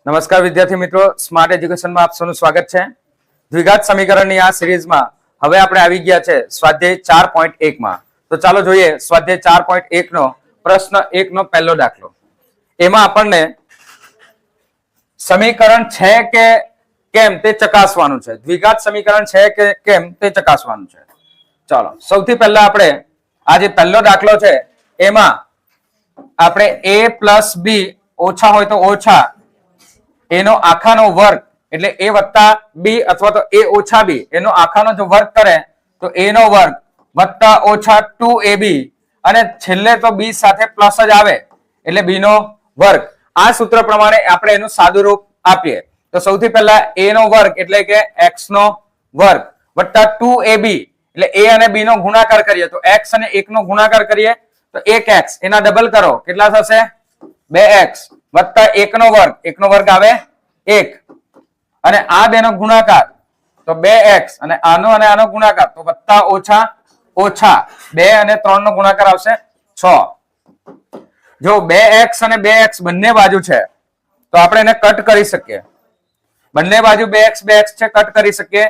નમસ્કાર વિદ્યાર્થી મિત્રો, સ્માર્ટ એજ્યુકેશનમાં આપ સૌનું સ્વાગત છે. દ્વિઘાત સમીકરણની આ સિરીઝમાં હવે આપણે આવી ગયા છે સ્વાધ્યાય 4.1 માં. તો ચાલો જોઈએ સ્વાધ્યાય 4.1 નો પ્રશ્ન 1 નો પહેલો દાખલો. એમાં આપણને સમીકરણ છે કે કેમ તે ચકાસવાનું છે. દ્વિઘાત સમીકરણ છે કે કેમ તે ચકાસવાનું છે. ચાલો સૌથી પહેલા આપણે આ જે પહેલો દાખલો છે એમાં આપણે a પ્લસ b ઓછા હોય તો ઓછા એનો આખાનો વર્ગ એટલે a વત્તા b અથવા તો a ઓછા b એનો આખાનો જો વર્ગ કરે તો a નો વર્ગ વત્તા ઓછા 2ab અને છેલ્લે તો b સાથે પ્લસ જ આવે એટલે b નો વર્ગ. આ સૂત્ર પ્રમાણે આપણે એનું સાદું રૂપ આપીએ તો સૌથી પહેલા a નો વર્ગ એટલે કે x નો વર્ગ વત્તા 2ab એટલે a અને b નો ગુણાકાર કરીએ તો x અને 1 નો ગુણાકાર કરીએ તો 1x એના ડબલ કરો કેટલા થશે 2x વત્તા 1 નો વર્ગ 1 નો વર્ગ આવે 1 અને આ બે નો ગુણાકાર તો 2x અને આનો ગુણાકાર તો વત્તા ઓછા ઓછા 2 અને 3 નો ગુણાકાર આવશે 6. જો 2x અને 2x બંને બાજુ છે તો આપણે એને કટ કરી શકીએ. બંને બાજુ 2x 2x છે કટ કરી શકીએ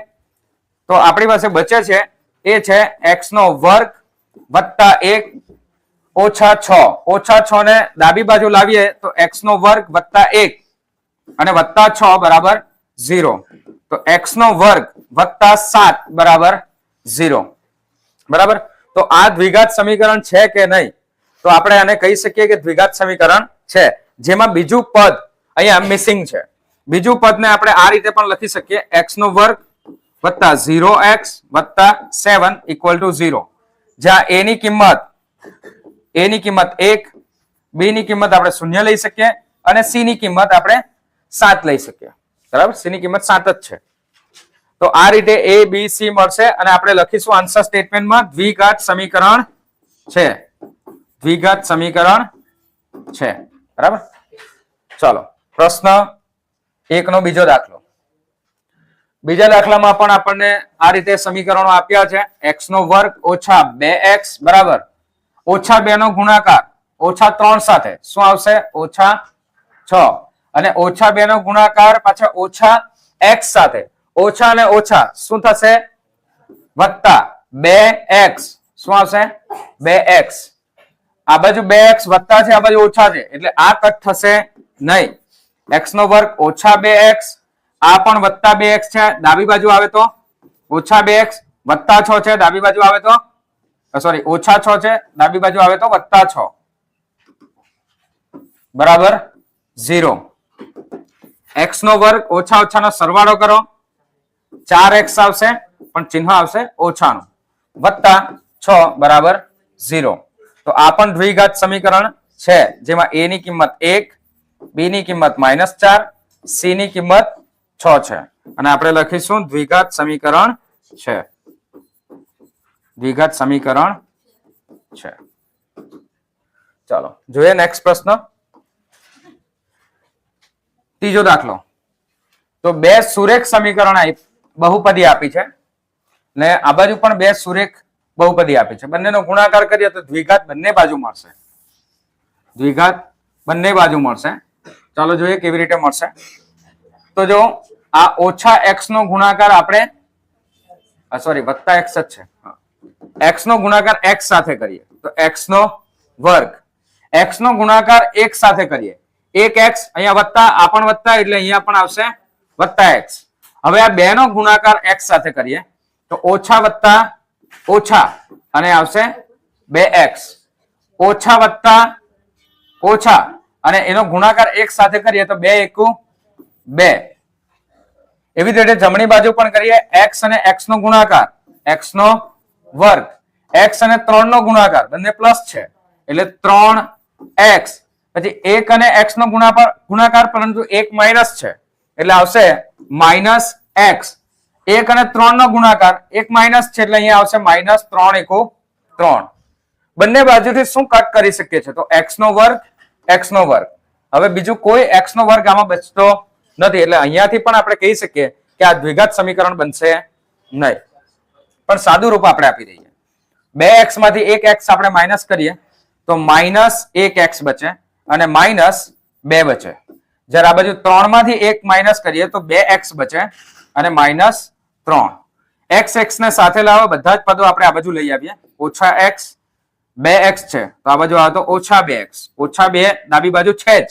તો આપણી પાસે બચે છે એ છે x નો વર્ગ વત્તા 1 ઓછા 6. ઓછા 6 ને ડાબી બાજુ લાવીએ તો x નો વર્ગ વત્તા 1 અને વત્તા 6 બરાબર 0. તો x નો વર્ગ વત્તા 7 બરાબર 0. બરાબર. તો આ દ્વિઘાત સમીકરણ છે કે નહીં તો આપણે આને કહી શકીએ કે દ્વિઘાત સમીકરણ છે જેમાં બીજું પદ અહીંયા મિસિંગ છે. બીજું પદને આપણે આ રીતે પણ લખી શકીએ x નો વર્ગ વત્તા 0x વત્તા 7 ઇક્વલ ટુ 0. જ્યાં a ની કિંમત 1 b ની કિંમત આપણે 0 લઈ શકીએ અને c ની કિંમત આપણે 7 લઈ શકીએ. બરાબર. c ની કિંમત 7 જ છે. તો આ રીતે a b c મળશે અને આપણે લખીશું આન્સર સ્ટેટમેન્ટમાં દ્વિઘાત સમીકરણ છે. દ્વિઘાત સમીકરણ છે. બરાબર. ચાલો પ્રશ્ન 1 નો બીજો દાખલો. બીજા દાખલામાં પણ આપણને આ રીતે સમીકરણો આપ્યા છે. x નો વર્ગ ઓછા 2x બરાબર ઓછા 2 નો ગુણાકાર ઓછા 3 સાથે શું આવશે ઓછા 6 અને ઓછા 2 નો ગુણાકાર પાછા ઓછા x સાથે ઓછા અને ઓછા શું થશે વત્તા 2x શું આવશે 2x. આ બાજુ 2x વત્તા છે આ બાજુ ઓછા છે એટલે આ કટ થશે નહીં. x નો વર્ગ ઓછા 2x આ પણ વત્તા 2x છે ડાબી બાજુ આવે તો ઓછા 2x વત્તા 6 છે ડાબી બાજુ આવે તો સોરી ઓછા 6 છે ડાબી બાજુ આવે તો વત્તા 6 બરાબર 0. x નો વર્ગ ઓછા ઓછાનો સરવાળો કરો 4x આવશે પણ ચિહ્ન આવશે ઓછાનું વત્તા 6 બરાબર 0. તો આ પણ દ્વિઘાત સમીકરણ છે જેમાં a ની કિંમત 1 b ની કિંમત -4 c ની કિંમત 6 છે અને આપણે લખીશું દ્વિઘાત સમીકરણ છે. દ્વિઘાત સમીકરણ છે. ચાલો જોઈએ નેક્સ્ટ પ્રશ્ન. ત્રીજો દાખલો. તો બે સુરેખ સમીકરણ બહુપદી આપી છે ને આ બાજુ પણ બે સુરેખ બહુપદી આપી છે. બંનેનો ગુણાકાર કરીએ તો દ્વિઘાત બંને બાજુ મળશે. દ્વિઘાત બંને બાજુ મળશે. ચાલો જોઈએ કેવી રીતે મળશે. તો જો આ ઓછા x નો ગુણાકાર આપણે સોરી વત્તા x જ છે. x નો ગુણાકાર x સાથે કરીએ તો x નો વર્ગ x નો ગુણાકાર 1 સાથે કરીએ 1x અહીંયા વત્તા આ પણ વત્તા એટલે અહીંયા પણ આવશે વત્તા x. હવે આ બે નો ગુણાકાર x સાથે કરીએ તો ઓછા વત્તા ઓછા અને આવશે 2x ઓછા વત્તા ઓછા અને એનો ગુણાકાર 1 સાથે કરીએ તો 2 × 2. એવી જ રીતે જમણી બાજુ પણ કરીએ x અને x નો ગુણાકાર x નો વર્ગ x અને 3 નો ગુણાકાર બંને પ્લસ છે એટલે 3x પછી 1 અને x નો ગુણાકાર પરંતુ 1 માઈનસ છે એટલે આવશે -x. 1 અને 3 નો ગુણાકાર 1 માઈનસ છે એટલે અહીંયા આવશે -3 × 3. બંને બાજુથી શું કટ કરી શકીએ છીએ તો x નો વર્ગ x નો વર્ગ. હવે બીજું કોઈ x નો વર્ગ આમાં બચતો નથી એટલે અહીંયાથી પણ આપણે કહી શકીએ કે આ દ્વિઘાત સમીકરણ બનશે નહીં પણ સાદું રૂપ આપણે આપી દઈએ. 2x માંથી 1x આપણે માઈનસ કરીએ તો -1x બચે અને -2 બચે. જ્યારે આ બાજુ 3 માંથી 1 માઇનસ કરીએ તો 2x બચે અને -3. x ને સાથે લાવો, બધા જ પદો આપણે આ બાજુ લઈ આવીએ. -x 2x છે તો આ બાજુ આવે તો -2x. -2 ડાબી બાજુ છે જ,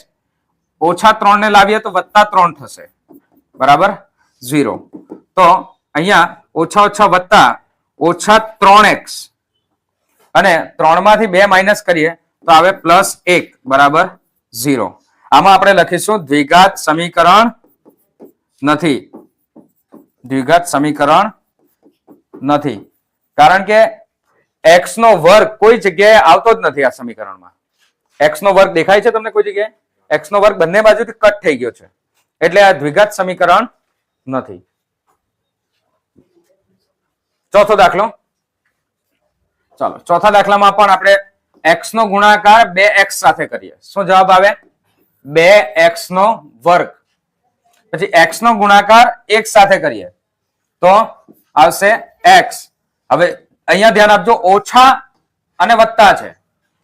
-3 ને લાવીએ તો +3 થશે, બરાબર 0. તો અહીંયા ઓછા ઓછા વત્તા -3x અને 3 માંથી 2 માઇનસ કરીએ તો આવે +1 બરાબર 0. આમાં આપણે લખીશું દ્વિઘાત સમીકરણ નથી. દ્વિઘાત સમીકરણ નથી કારણ કે x નો વર્ગ કોઈ જગ્યાએ આવતો જ નથી આ સમીકરણમાં. x નો વર્ગ દેખાય છે તમને કોઈ જગ્યાએ? x નો વર્ગ બંને બાજુથી કટ થઈ ગયો છે એટલે આ દ્વિઘાત સમીકરણ નથી. ચોથો દાખલો, ચાલો ચોથા દાખલામાં પણ આપણે x નો ગુણાકાર 2x સાથે કરીએ. શું જવાબ આવે? 2x નો વર્ગ. પછી x નો ગુણાકાર 1 સાથે કરીએ તો આવશે x. હવે અહીંયા ધ્યાન આપજો, ઓછા અને વત્તા છે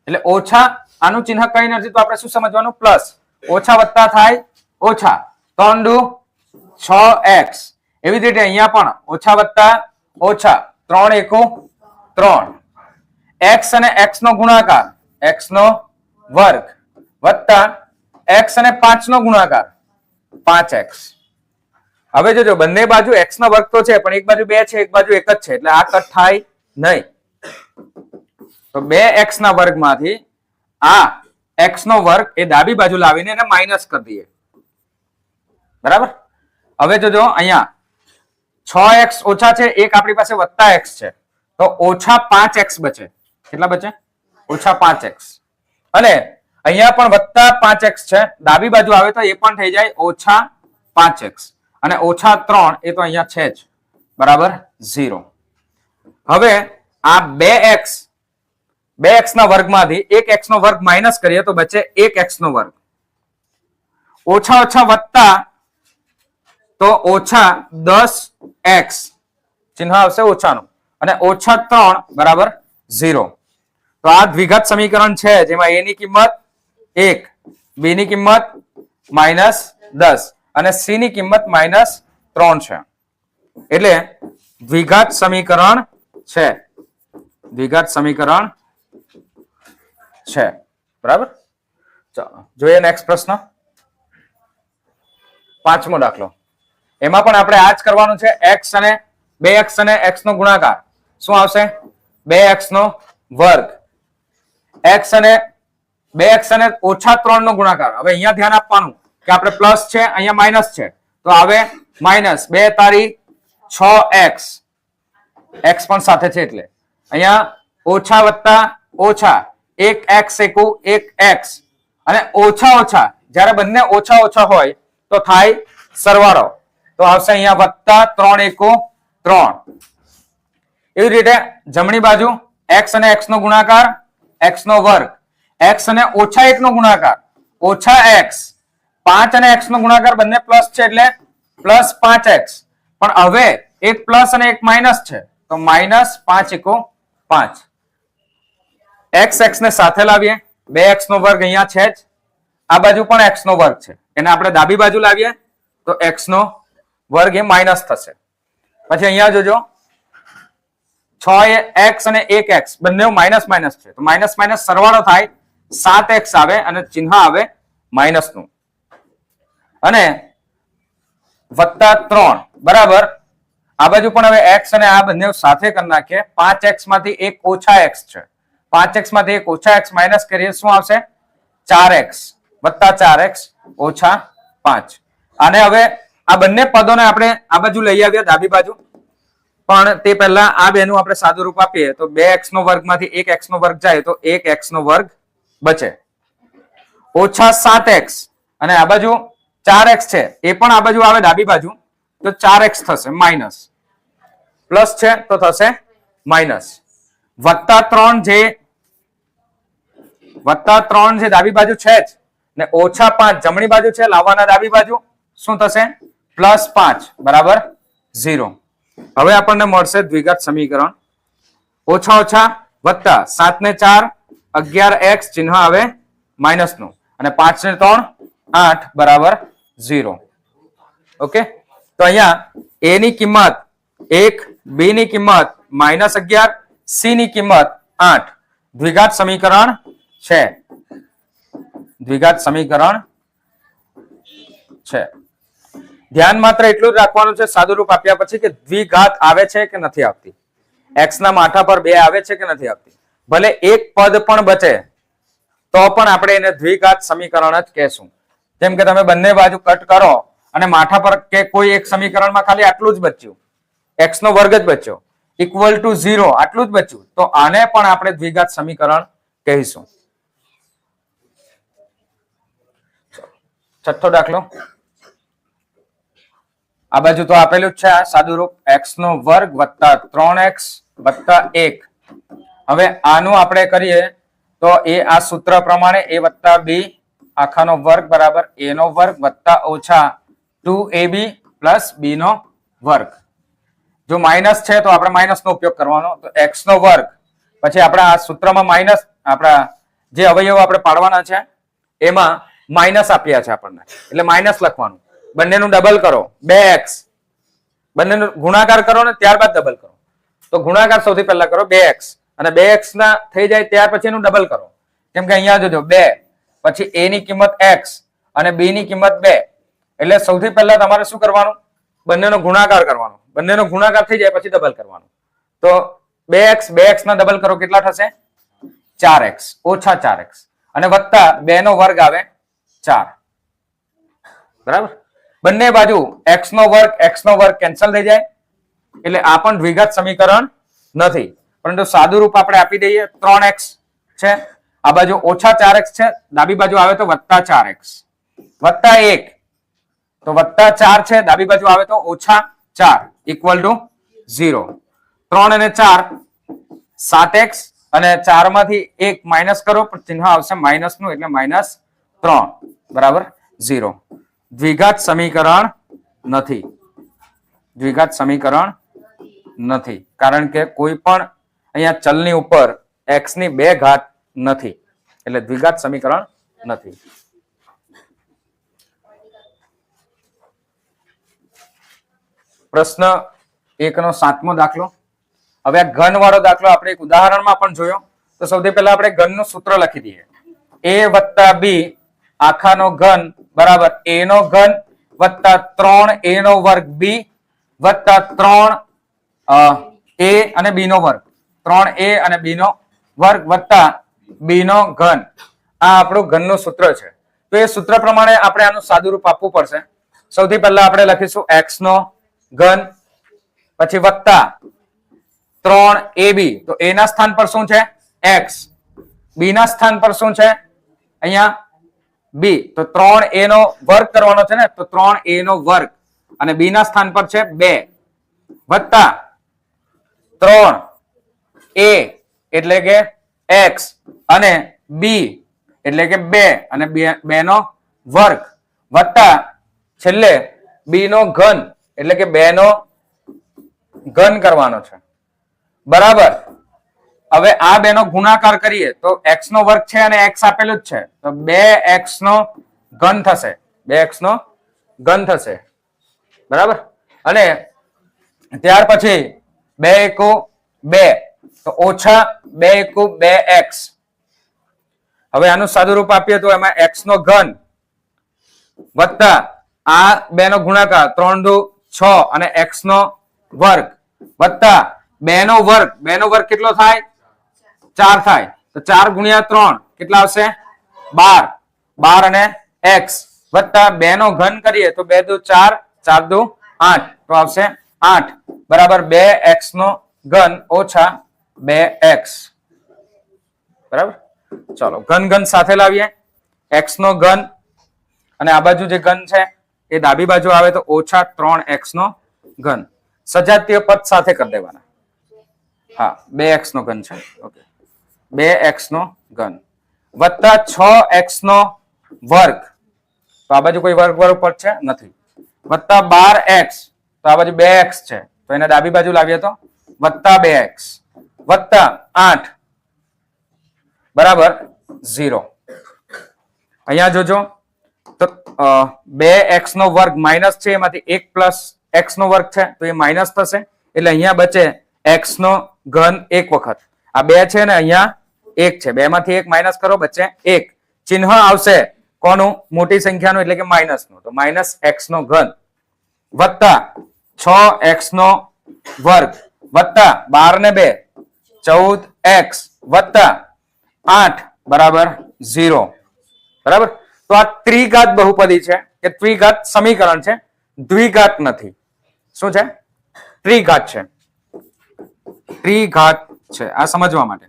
એટલે ઓછા, આનું ચિહ્ન કઈ નથી તો આપણે શું સમજવાનું? પ્લસ. ઓછા વત્તા થાય ઓછા, 3 દુ 6x. એવી જ રીતે અહીંયા પણ ઓછા વત્તા ઓછા, 3 એકુ 3. x અને x નો ગુણાકાર x નો વર્ગ વત્તા x અને 5 નો ગુણાકાર 5x. હવે જોજો બંને બાજુ x નો વર્ગ તો છે પણ એક બાજુ 2 છે એક બાજુ 1 જ છે એટલે આ કટ થાય નહીં. તો 2x ના વર્ગમાંથી આ x નો વર્ગ એ ડાબી બાજુ લાવીને એને માઇનસ કરી દઈએ, બરાબર. હવે જોજો અહીંયા 6x ઓછા છે, એક આપણી પાસે વત્તા x છે તો -5x બચે. કેટલા બચે? -5x. અને અહીંયા પણ વત્તા 5x છે, ડાબી બાજુ આવે તો એ પણ થઈ જાય -5x અને -3 એ તો અહીંયા છે જ, બરાબર 0. હવે આ 2x ના વર્ગમાંથી 1x નો વર્ગ માઇનસ કરીએ તો બચે 1x નો વર્ગ. ઓછા ઓછા વત્તા તો -10x, ચિહ્ન આવશે ઓછાનું, અને -3 બરાબર 0. તો આ દ્વિઘાત સમીકરણ છે જેમાં a ની કિંમત 1, b ની કિંમત -10 અને c ની કિંમત -3 છે. એટલે દ્વિઘાત સમીકરણ છે. દ્વિઘાત સમીકરણ છે, બરાબર. ચાલો જોઈએ નેક્સ્ટ પ્રશ્ન. પાંચમો દાખલો. એમાં પણ આપણે આ જ કરવાનું છે. x અને 2x અને x નો ગુણાકાર શું આવશે? 2x નો વર્ગ. x અને 2x અને -3 નો ગુણાકાર. હવે અહીંયા ધ્યાન આપવાનું કે આપણે પ્લસ છે અહીંયા માઇનસ છે તો આવે -2 તારી 6x. x પણ સાથે છે એટલે અહીંયા ઓછા વત્તા ઓછા, 1x એકુ 1x અને ઓછા ઓછા, જ્યારે બંને ઓછા ઓછા હોય તો થાય સરવાળો તો આવશે અહીંયા વત્તા 3 એકુ 3. એવી રીતે જમણી બાજુ x અને x નો ગુણાકાર x નો વર્ગ, x અને -1 નો ગુણાકાર -x, 5 અને x નો ગુણાકાર બંને પ્લસ છે એટલે +5x. પણ હવે એક પ્લસ અને એક માઇનસ છે તો -5 એકુ 5. x ને સાથે લાવીએ, 2x નો વર્ગ અહીંયા છે જ, આ બાજુ પણ x નો વર્ગ છે, એને આપણે ડાબી બાજુ લાવીએ તો x નો વર્ગ એ માઇનસ થશે. પછી અહીંયા જોજો 6x અને 1x બંને માઇનસ માઇનસ છે તો માઇનસ માઇનસ સરવાળો થાય, 7x આવે અને ચિહ્ન આવે માઇનસ નું, અને +3 બરાબર. આ બાજુ પણ હવે x અને આ બંને સાથે કરી નાખીએ. 5x માંથી એક ઓછા x છે, 5x માંથી એક ઓછા x માઇનસ કરીએ શું આવશે? 4x વત્તા 4x ઓછા 5. અને હવે આ બંને પદોને આપણે આ બાજુ લઈ આવ્યા ડાબી બાજુ, પણ તે પહેલા આ બેનું આપણે સાદું રૂપ આપીએ તો 2x નો વર્ગ માંથી 1x નો વર્ગ જાય તો 1x નો વર્ગ બચે, ઓછા 7x અને આ બાજુ 4x છે એ પણ આ બાજુ આવે ડાબી બાજુ તો 4x થશે માઇનસ, પ્લસ છે તો થશે માઇનસ, વત્તા 3 જે ડાબી બાજુ છે જ ને ઓછા 5 જમણી બાજુ છે લાવવાના ડાબી બાજુ શું થશે? +5 બરાબર 0. હવે આપણને મળશે દ્વિઘાત સમીકરણ ઓછા ઓછા વત્તા 7 ને 4 11x, ચિહ્ન આવે માઇનસ નું, અને 5 ને 3 8 બરાબર 0. ઓકે, તો અહીંયા a ની કિંમત 1, b ની કિંમત -11, c ની કિંમત 8 દ્વિઘાત સમીકરણ છે. દ્વિઘાત સમીકરણ છે. ધ્યાન માત્ર એટલું જ રાખવાનું છે સાદું રૂપ આપ્યા પછી કે દ્વિઘાત આવે છે કે નથી આવતી, x ના માથા પર 2 આવે છે કે નથી આવતી. ભલે એક પદ પણ બચે તો પણ આપણે એને દ્વિઘાત સમીકરણ જ કહેશું. જેમ કે તમે બંને બાજુ કટ કરો અને માથા પર કે કોઈ એક સમીકરણમાં ખાલી આટલું જ બચ્યું, x નો વર્ગ જ બચ્યો ઇક્વલ ટુ 0, આટલું જ બચ્યું, તો આને પણ આપણે દ્વિઘાત સમીકરણ કહીશું. છઠ્ઠો દાખલો, આ બાજુ તો આપેલું જ છે આ સાદું રૂપ x નો વર્ગ વત્તા 3x વત્તા 1. હવે આનું આપણે કરીએ તો એ આ સૂત્ર પ્રમાણે a વત્તા b આખાનો વર્ગ બરાબર a નો વર્ગ વત્તા ઓછા 2ab પ્લસ b નો વર્ગ. જો માઇનસ છે તો આપણે માઇનસ નો ઉપયોગ કરવાનો, તો x નો વર્ગ પછી આપણે આ સૂત્રમાં માઇનસ આપણા જે અવયવો આપણે પાડવાના છે એમાં માઇનસ આપ્યા છે આપણને એટલે માઇનસ લખવાનું. બંનેનું ડબલ કરો 2x, બંનેનો ગુણાકાર કરો ને ત્યારબાદ ડબલ કરો. તો ગુણાકાર સૌથી પહેલા કરો 2x અને 2x ના થઈ જાય ત્યાર પછી એનું ડબલ કરો. કેમ કે અહીંયા જોજો 2 પછી a ની કિંમત x અને b ની કિંમત 2 એટલે સૌથી પહેલા તમારે શું કરવાનું, બંનેનો ગુણાકાર કરવાનો. બંનેનો ગુણાકાર થઈ જાય પછી ડબલ કરવાનું. તો 2x ના ડબલ કરો કેટલા થશે 4x ઓછા 4x અને વત્તા 2 નો વર્ગ આવે 4. બરાબર, બંને બાજુ x નો વર્ગ કેન્સલ થઈ જાય એટલે આ પણ દ્વિઘાત સમીકરણ નથી, પરંતુ સાદું રૂપ આપણે આપી દઈએ 3x છે, આ બાજુ ઓછા 4x છે, ડાબી બાજુ આવે તો વત્તા 4x વત્તા 1 તો વત્તા 4 છે, ડાબી બાજુ આવે તો ઓછા 4 ઇક્વલ ટુ 0. 3 અને 4 7x અને 4 માંથી 1 માઇનસ કરો પણ ચિહ્ન આવશે માઇનસ નું એટલે -3 બરાબર 0. દ્વિઘાત સમીકરણ નથી, દ્વિઘાત સમીકરણ નથી કારણ કે કોઈ પણ અહીંયા ચલની ઉપર x ની 2 ઘાત નથી એટલે દ્વિઘાત સમીકરણ નથી. પ્રશ્ન 1 નો 7મો દાખલો. હવે આ ઘન વાળો દાખલો આપણે એક ઉદાહરણમાં પણ જોયો. તો સૌથી પહેલા આપણે ઘનનું સૂત્ર લખી દઈએ. a વત્તા b આખાનો ઘન બરાબર a નો ઘન વત્તા 3a નો વર્ગ b વત્તા 3a અને b નો વર્ગ, 3a અને b નો વર્ગ વત્તા b નો ઘન. આ આપણું ઘનનું સૂત્ર છે. તો એ સૂત્ર પ્રમાણે આપણે આનું સાદું રૂપ આપવું પડશે. સૌથી પહેલા આપણે લખીશું x નો ઘન પછી વત્તા 3ab, તો a ના સ્થાન પર શું છે x, b ના સ્થાન પર શું છે અહીંયા b, તો 3a નો વર્ગ કરવાનો છે ને, તો 3a નો વર્ગ અને b ના સ્થાન પર છે 2 વત્તા 3a એટલે કે x અને b એટલે કે 2 અને 2 નો વર્ગ વત્તા છેલ્લે b નો ઘન એટલે કે 2 નો ઘન કરવાનો છે બરાબર. હવે આ બે નો ગુણાકાર કરીએ તો x નો વર્ગ છે અને x આપેલું જ છે તો 2x નો ઘન થશે, 2x નો ઘન થશે બરાબર. અને ત્યાર પછી 2 એકુ 2 તો ઓછા 2 એકુ 2x. હવે આનું સાદું રૂપ આપીએ તો એમાં x નો ઘન વત્તા આ બે નો ગુણાકાર 3 દુ 6 અને x નો વર્ગ વત્તા 2 નો વર્ગ, 2 નો વર્ગ કેટલો થાય 4 થાય તો 4 ગુણ્યા 3 કેટલા આવશે 12, 12 અને x વત્તા 2 નો ઘન કરીએ તો 2 દુ 4, 4 દુ 8 તો આવશે 8 બરાબર 2x નો ઘન ઓછા 2x બરાબર. ચલો ઘન સાથે લાવીએ, x નો ઘન અને આ બાજુ જે ઘન છે એ ડાબી બાજુ આવે તો ઓછા 3x નો ઘન, સજાતીય પદ સાથે કરી દેવાના. હા 2x નો ઘન છે, ઓકે 2x નો ઘન વત્તા 6x નો વર્ગ, તો આ બાજુ કોઈ વર્ગ પદ છે નથી, વત્તા 12x તો આ બાજુ 2x છે તો એને ડાબી બાજુ લાવીએ તો વત્તા 2x વત્તા 8 બરાબર 0. અહીંયા જોજો તો 2x નો વર્ગ માઇનસ છે, એમાંથી 1 પ્લસ x નો વર્ગ છે તો એ માઇનસ થશે, એટલે અહીંયા બચે x નો ઘન એક વખત. આ 2 છે ને અહીંયા 1 છે, 2 માંથી 1 માઇનસ કરો, બચે 1. ચિહ્ન આવશે કોનું? મોટી સંખ્યાનું, એટલે કે માઇનસ નું. તો માઇનસ x નો ઘન વત્તા 6x નો વર્ગ વત્તા 12 ને 2 14x વત્તા 8 બરાબર 0. બરાબર. તો આ ત્રિઘાત બહુપદી છે કે ત્રિઘાત સમીકરણ છે, દ્વિઘાત નથી. શું છે? ત્રિઘાત છે. ત્રિઘાત છે, આ સમજવા માટે.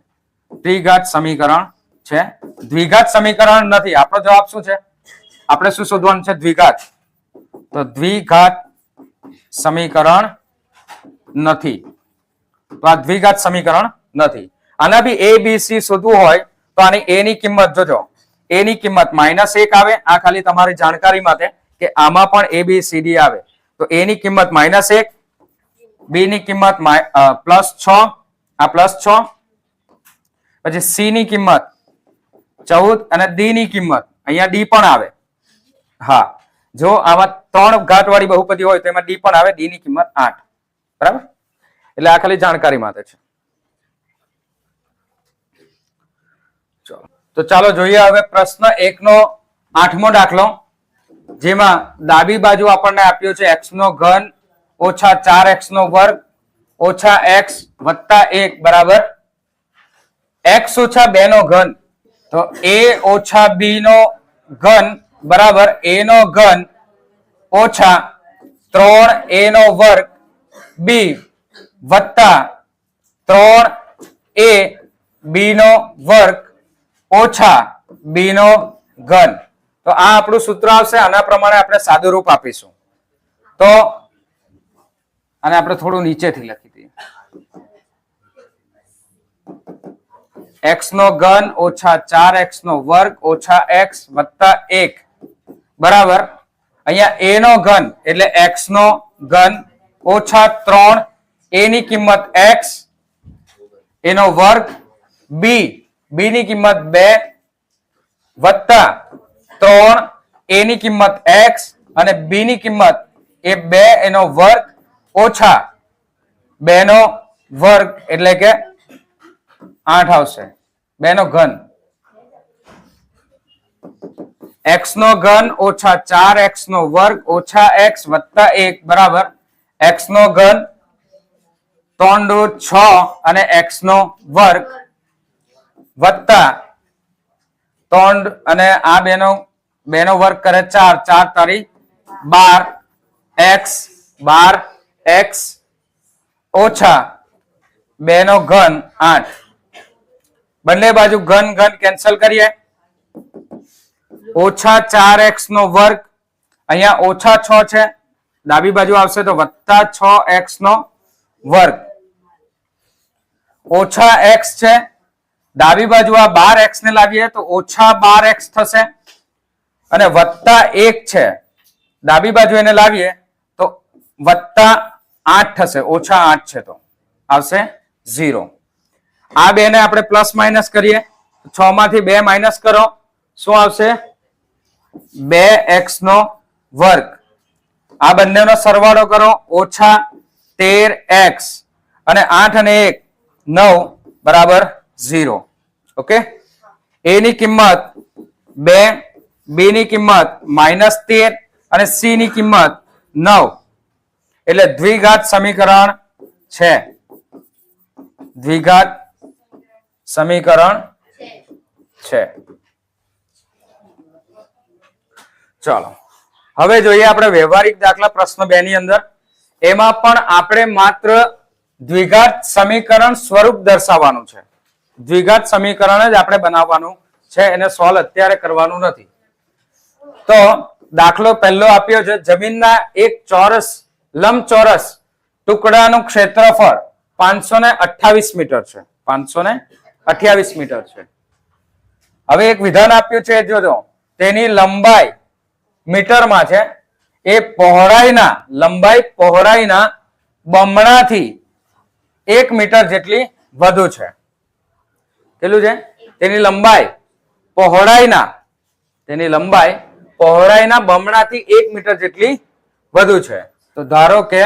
ત્રિઘાત સમીકરણ છે, દ્વિઘાત સમીકરણ નથી. આપણો જવાબ શું છે? આપણે શું શોધવાનું છે? દ્વિઘાત. તો દ્વિઘાત સમીકરણ નથી. તો આ દ્વિઘાત સમીકરણ નથી. આના બી a b c શોધવું હોય તો આની a ની કિંમત જોજો. a ની કિંમત -1 આવે. આ ખાલી તમારી જાણકારી માટે કે આમાં પણ a b c d આવે. તો a ની કિંમત -1, b ની કિંમત +6, આ +6, પછી c ની કિંમત 14 અને d ની કિંમત અહીંયા d પણ આવે. હા, જો આમાં 3 ઘાત વાળી બહુપદી હોય તો એમાં d પણ આવે. d ની કિંમત 8. બરાબર. એટલે આ ખાલી જાણકારી માટે છે. તો ચાલો જોઈએ હવે પ્રશ્ન 1 નો 8મો દાખલો, જેમાં ડાબી બાજુ આપણને આપ્યો છે x નો ઘન ઓછા 4x નો વર્ગ ઓછા x વત્તા 1 બરાબર x ઓછા 2 નો ઘન. તો a ઓછા b નો ઘન બરાબર a નો ઘન ઓછા 3a નો વર્ગ b વત્તા 3a b નો વર્ગ ઓછા b નો ઘન. તો આ આપણું સૂત્ર આવશે. આના પ્રમાણે આપણે સાદું રૂપ આપીશું. તો આને આપણે થોડું નીચેથી લખી દઈએ. x નો ઘન ઓછા 4x નો વર્ગ ઓછા x વત્તા 1 બરાબર અહીંયા a નો ઘન એટલે x નો ઘન ઓછા 3 a ની કિંમત x એનો વર્ગ b ની કિંમત 2 વત્તા 3 a ની કિંમત x અને b ની કિંમત એ 2 એનો વર્ગ ઓછા 2 નો વર્ગ એટલે કે 8 આવશે. 2 નો ઘન. x નો ઘન ઓછા 4x નો વર્ગ ઓછા x વત્તા 1 બરાબર x નો ઘન 3 દુ 6 અને x નો વર્ગ વત્તા 3 અને આ 2 નો વર્ગ કરે 4, 4 તારી 12 x ઓછા 2 નો ઘન 8. બંને બાજુ ઘન ઘન કેન્સલ કરીએ. ઓછા 4x નો વર્ગ અહીંયા ઓછા 6 છે, ડાબી બાજુ આવશે તો વત્તા 6x નો વર્ગ ઓછા x છે, ડાબી બાજુ આ 12x ને લાવીએ તો ઓછા 12x થશે અને વત્તા 1 છે, ડાબી બાજુ એને લાવીએ તો વત્તા 8 થશે. ઓછા 8 છે તો આવશે 0. આ બે ને આપણે પ્લસ માઇનસ કરીએ. 6 માંથી 2 માઇનસ કરો, શું આવશે? 2x નો વર્ગ. આ બંનેનો સરવાળો કરો ઓછા 13x અને 8 અને 1 9 બરાબર 0. ઓકે. a ની કિંમત 2, b ની કિંમત -13 અને c ની કિંમત 9 એટલે દ્વિઘાત સમીકરણ છે. દ્વિઘાત સમીકરણ છે. ચાલો હવે જોઈએ આપણે વ્યવહારિક દાખલા પ્રશ્ન 2 ની અંદર. એમાં પણ આપણે માત્ર દ્વિઘાત સમીકરણ સ્વરૂપ દર્શાવવાનું છે. દ્વિઘાત સમીકરણ જ આપણે બનાવવાનું છે, એને સોલ્વ અત્યારે કરવાનું નથી. તો દાખલો પહેલો આપ્યો છે. જમીનના એક ચોરસ લંબચોરસ ટુકડાનું ક્ષેત્રફળ 528 મીટર છે. 528 મીટર છે. હવે એક વિધાન આપ્યું છે, જોજો. તેની લંબાઈ મીટરમાં છે, એ પહોળાઈના બમણાથી 1 મીટર જેટલી વધુ છે. કેટલું છે? તેની લંબાઈ પહોળાઈના બમણાથી 1 મીટર જેટલી વધુ છે. તો ધારો કે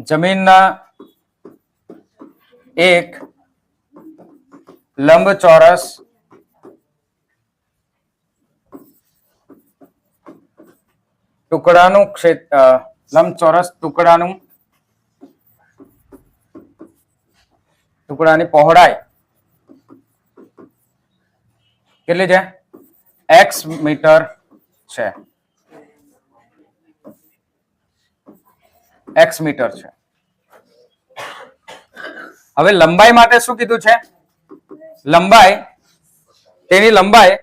જમીનના એક લંબચોરસ ટુકડાનું લંબચોરસ ટુકડાની પહોળાઈ કેટલી છે? x મીટર છે. x મીટર છે. હવે લંબાઈ માટે શું કીધું છે? લંબાઈ, તેની લંબાઈ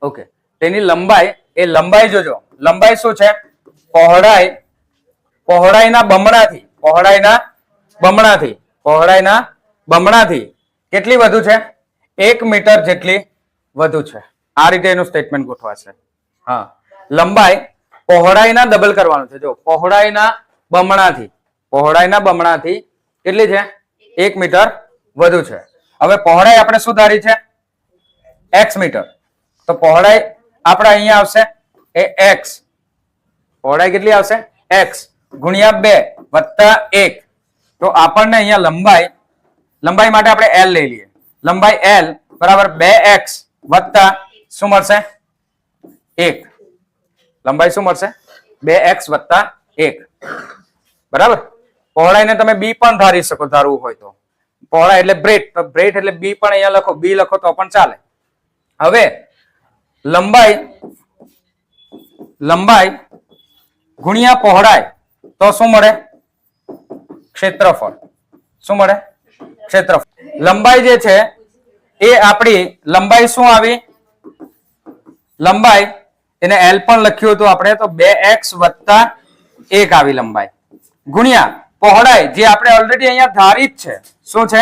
ઓકે, તેની લંબાઈ, એ લંબાઈ જોજો. લંબાઈ શું છે? પહોળાઈના બમણાથી કેટલી વધુ છે? 1 મીટર જેટલી વધુ છે. આ રીતે એનું સ્ટેટમેન્ટ ગોઠવાશે. હા, લંબાઈ પહોળાઈના ડબલ કરવાનું છે. જો પહોળાઈના બમણાથી કેટલી છે? 1 મીટર વધુ છે. હવે પહોળાઈ આપણે શું ધારી છે? x metre. તો પહોળાઈ આપણે અહીંયા આવશે એ x. પહોળાઈ કેટલી આવશે? x ગુણ્યા 2 વત્તા 1. તો આપણને અહીંયા લંબાઈ માટે આપણે l લઈ લઈએ. લંબાઈ l બરાબર 2x વત્તા શું મળશે? 1. લંબાઈ શું મળશે? 2x વત્તા 1. બરાબર. પહોળાઈને તમે b પણ ધારી શકો, ધારવું હોય તો. પહોળાઈ એટલે બ્રેડ, તો બ્રેડ એટલે b પણ અહીંયા લખો, b લખો તો પણ ચાલે. હવે લંબાઈ ગુણ્યા પહોળાઈ તો શું મળે? ક્ષેત્રફળ. શું મળે? ક્ષેત્રફળ. લંબાઈ જે છે એ આપણી લંબાઈ શું આવી? લંબાઈ એને L પણ લખ્યું હતું આપણે, તો 2x વત્તા 1 આવી લંબાઈ. ગુણ્યા પહોળાઈ જે આપણે ઓલરેડી અહીંયા ધારી જ છે, શું છે?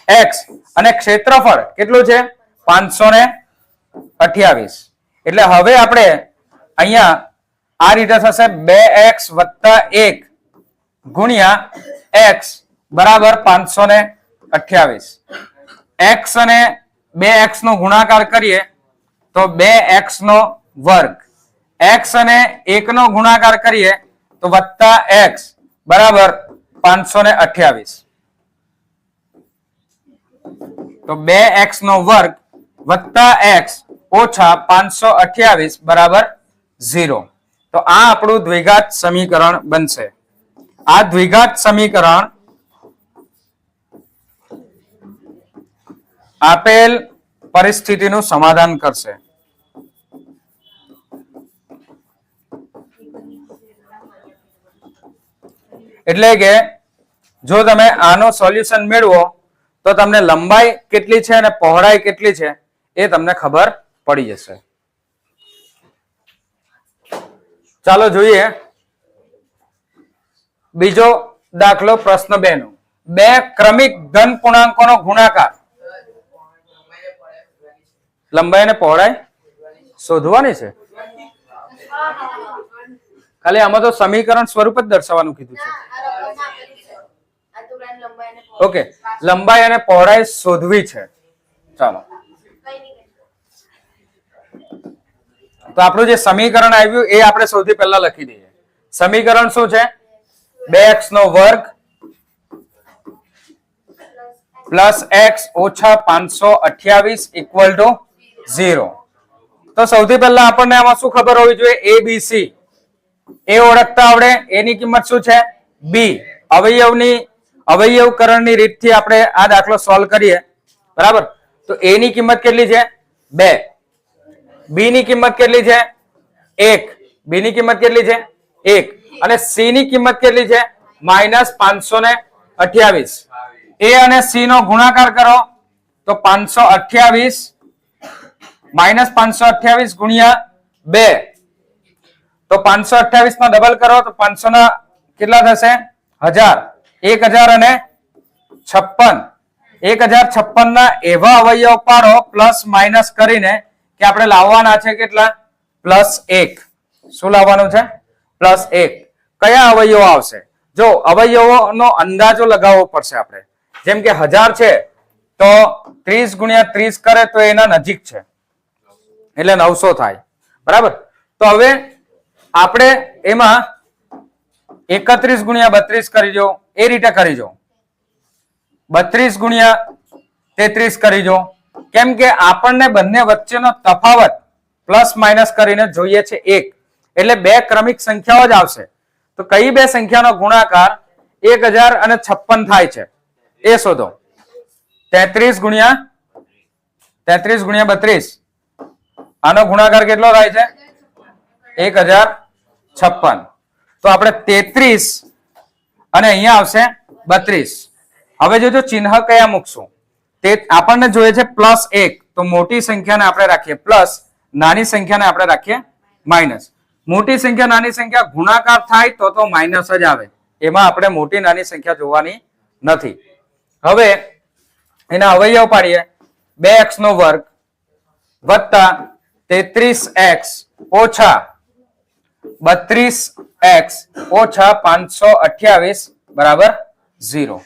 x. અને ક્ષેત્રફળ કેટલું છે? 528. એટલે હવે આપણે અહીંયા આ રીતે થશે 2x વત્તા 1 ગુણ્યા x બરાબર 528. x અને 2x નો ગુણાકાર કરીએ તો 2x નો વર્ગ. x અને 1 નો ગુણાકાર કરીએ તો વત્તા x બરાબર 528. તો 2x નો વર્ગ વત્તા x ઓછા 528 બરાબર 0. તો આ આપણું દ્વિઘાત સમીકરણ બનશે. આ દ્વિઘાત સમીકરણ આપેલ પરિસ્થિતિનું સમાધાન કરશે. એટલે કે જો તમે આનો સોલ્યુશન મેળવો તો તમને લંબાઈ કેટલી છે અને પહોળાઈ કેટલી છે એ તમને ખબર પડી જશે. ચાલો જોઈએ બીજો દાખલો, પ્રશ્ન 2 નો. બે ક્રમિક ધન પૂર્ણાંકોનો ગુણાકાર. લંબાઈ અને પહોળાઈ શોધવાની છે. ખાલી આમાં તો સમીકરણ સ્વરૂપ જ દર્શાવવાનું કીધું છે. ઓકે, લંબાઈ અને પહોળાઈ શોધવી છે. ચાલો, તો આપણું જે સમીકરણ આવ્યું એ આપણે સૌથી પહેલા લખી દઈએ. સમીકરણ શું છે? 2x નો વર્ગ પ્લસ x ઓછા 528 ઇક્વલ ટુ 0. તો સૌથી પહેલા આપણને આમાં શું ખબર હોવી જોઈએ? ABC. એ ઓળખતા આવડે. એની કિંમત શું છે? b. અવયવકરણની રીતથી આપણે આ દાખલો સોલ્વ કરીએ. બરાબર. તો a ની કિંમત કેટલી છે? 2. b ની કિંમત કેટલી છે? 1. b ની કિંમત કેટલી છે? 1. અને c ની કિંમત કેટલી છે? -528. a અને c નો ગુણાકાર કરો તો 528 -528 ગુણ્યા 2. તો 528 માં ડબલ કરો તો 500 ના કેટલા થશે? 1000. 1056. 1056 ના એવા અવયવ પાડો પ્લસ માઇનસ કરીને કે આપણે લાવવાના છે કેટલા? +1. શું લાવવાનું છે? +1. કયા અવયવો આવશે? જો અવયવોનો અંદાજો લગાવવો પડશે આપણે. જેમ કે 1000 છે તો 30 × 30 કરે તો એના નજીક છે એટલે 900 થાય. બરાબર. તો હવે આપણે એમાં 31 × 32 કરી દો, એ રીતે કરી દો. 32 × 33 કરી દો. કેમ કે આપણને બંને વચ્ચેનો તફાવત પ્લસ માઇનસ કરીને જોઈએ છે 1, એટલે બે ક્રમિક સંખ્યાઓ જ આવશે. તો કઈ બે સંખ્યાનો ગુણાકાર 1056 થાય છે એ શોધો. 33 × 32 આનો ગુણાકાર કેટલો થાય છે? 1056. તો આપણે 33 અને અહીંયા આવશે 32. હવે જોજો ચિહ્ન કયા મૂકશું. તે આપણને જોઈએ છે +1, તો મોટી સંખ્યાને આપણે રાખીએ પ્લસ, નાની સંખ્યાને આપણે રાખીએ માઇનસ. મોટી સંખ્યા નાની સંખ્યા ગુણાકાર થાય તો માઇનસ જ આવે. એમાં આપણે મોટી નાની સંખ્યા જોવાની નથી. હવે એના અવયવ પાડીએ. 2x² વત્તા 33x ઓછા 32x ઓછા 528 બરાબર 0.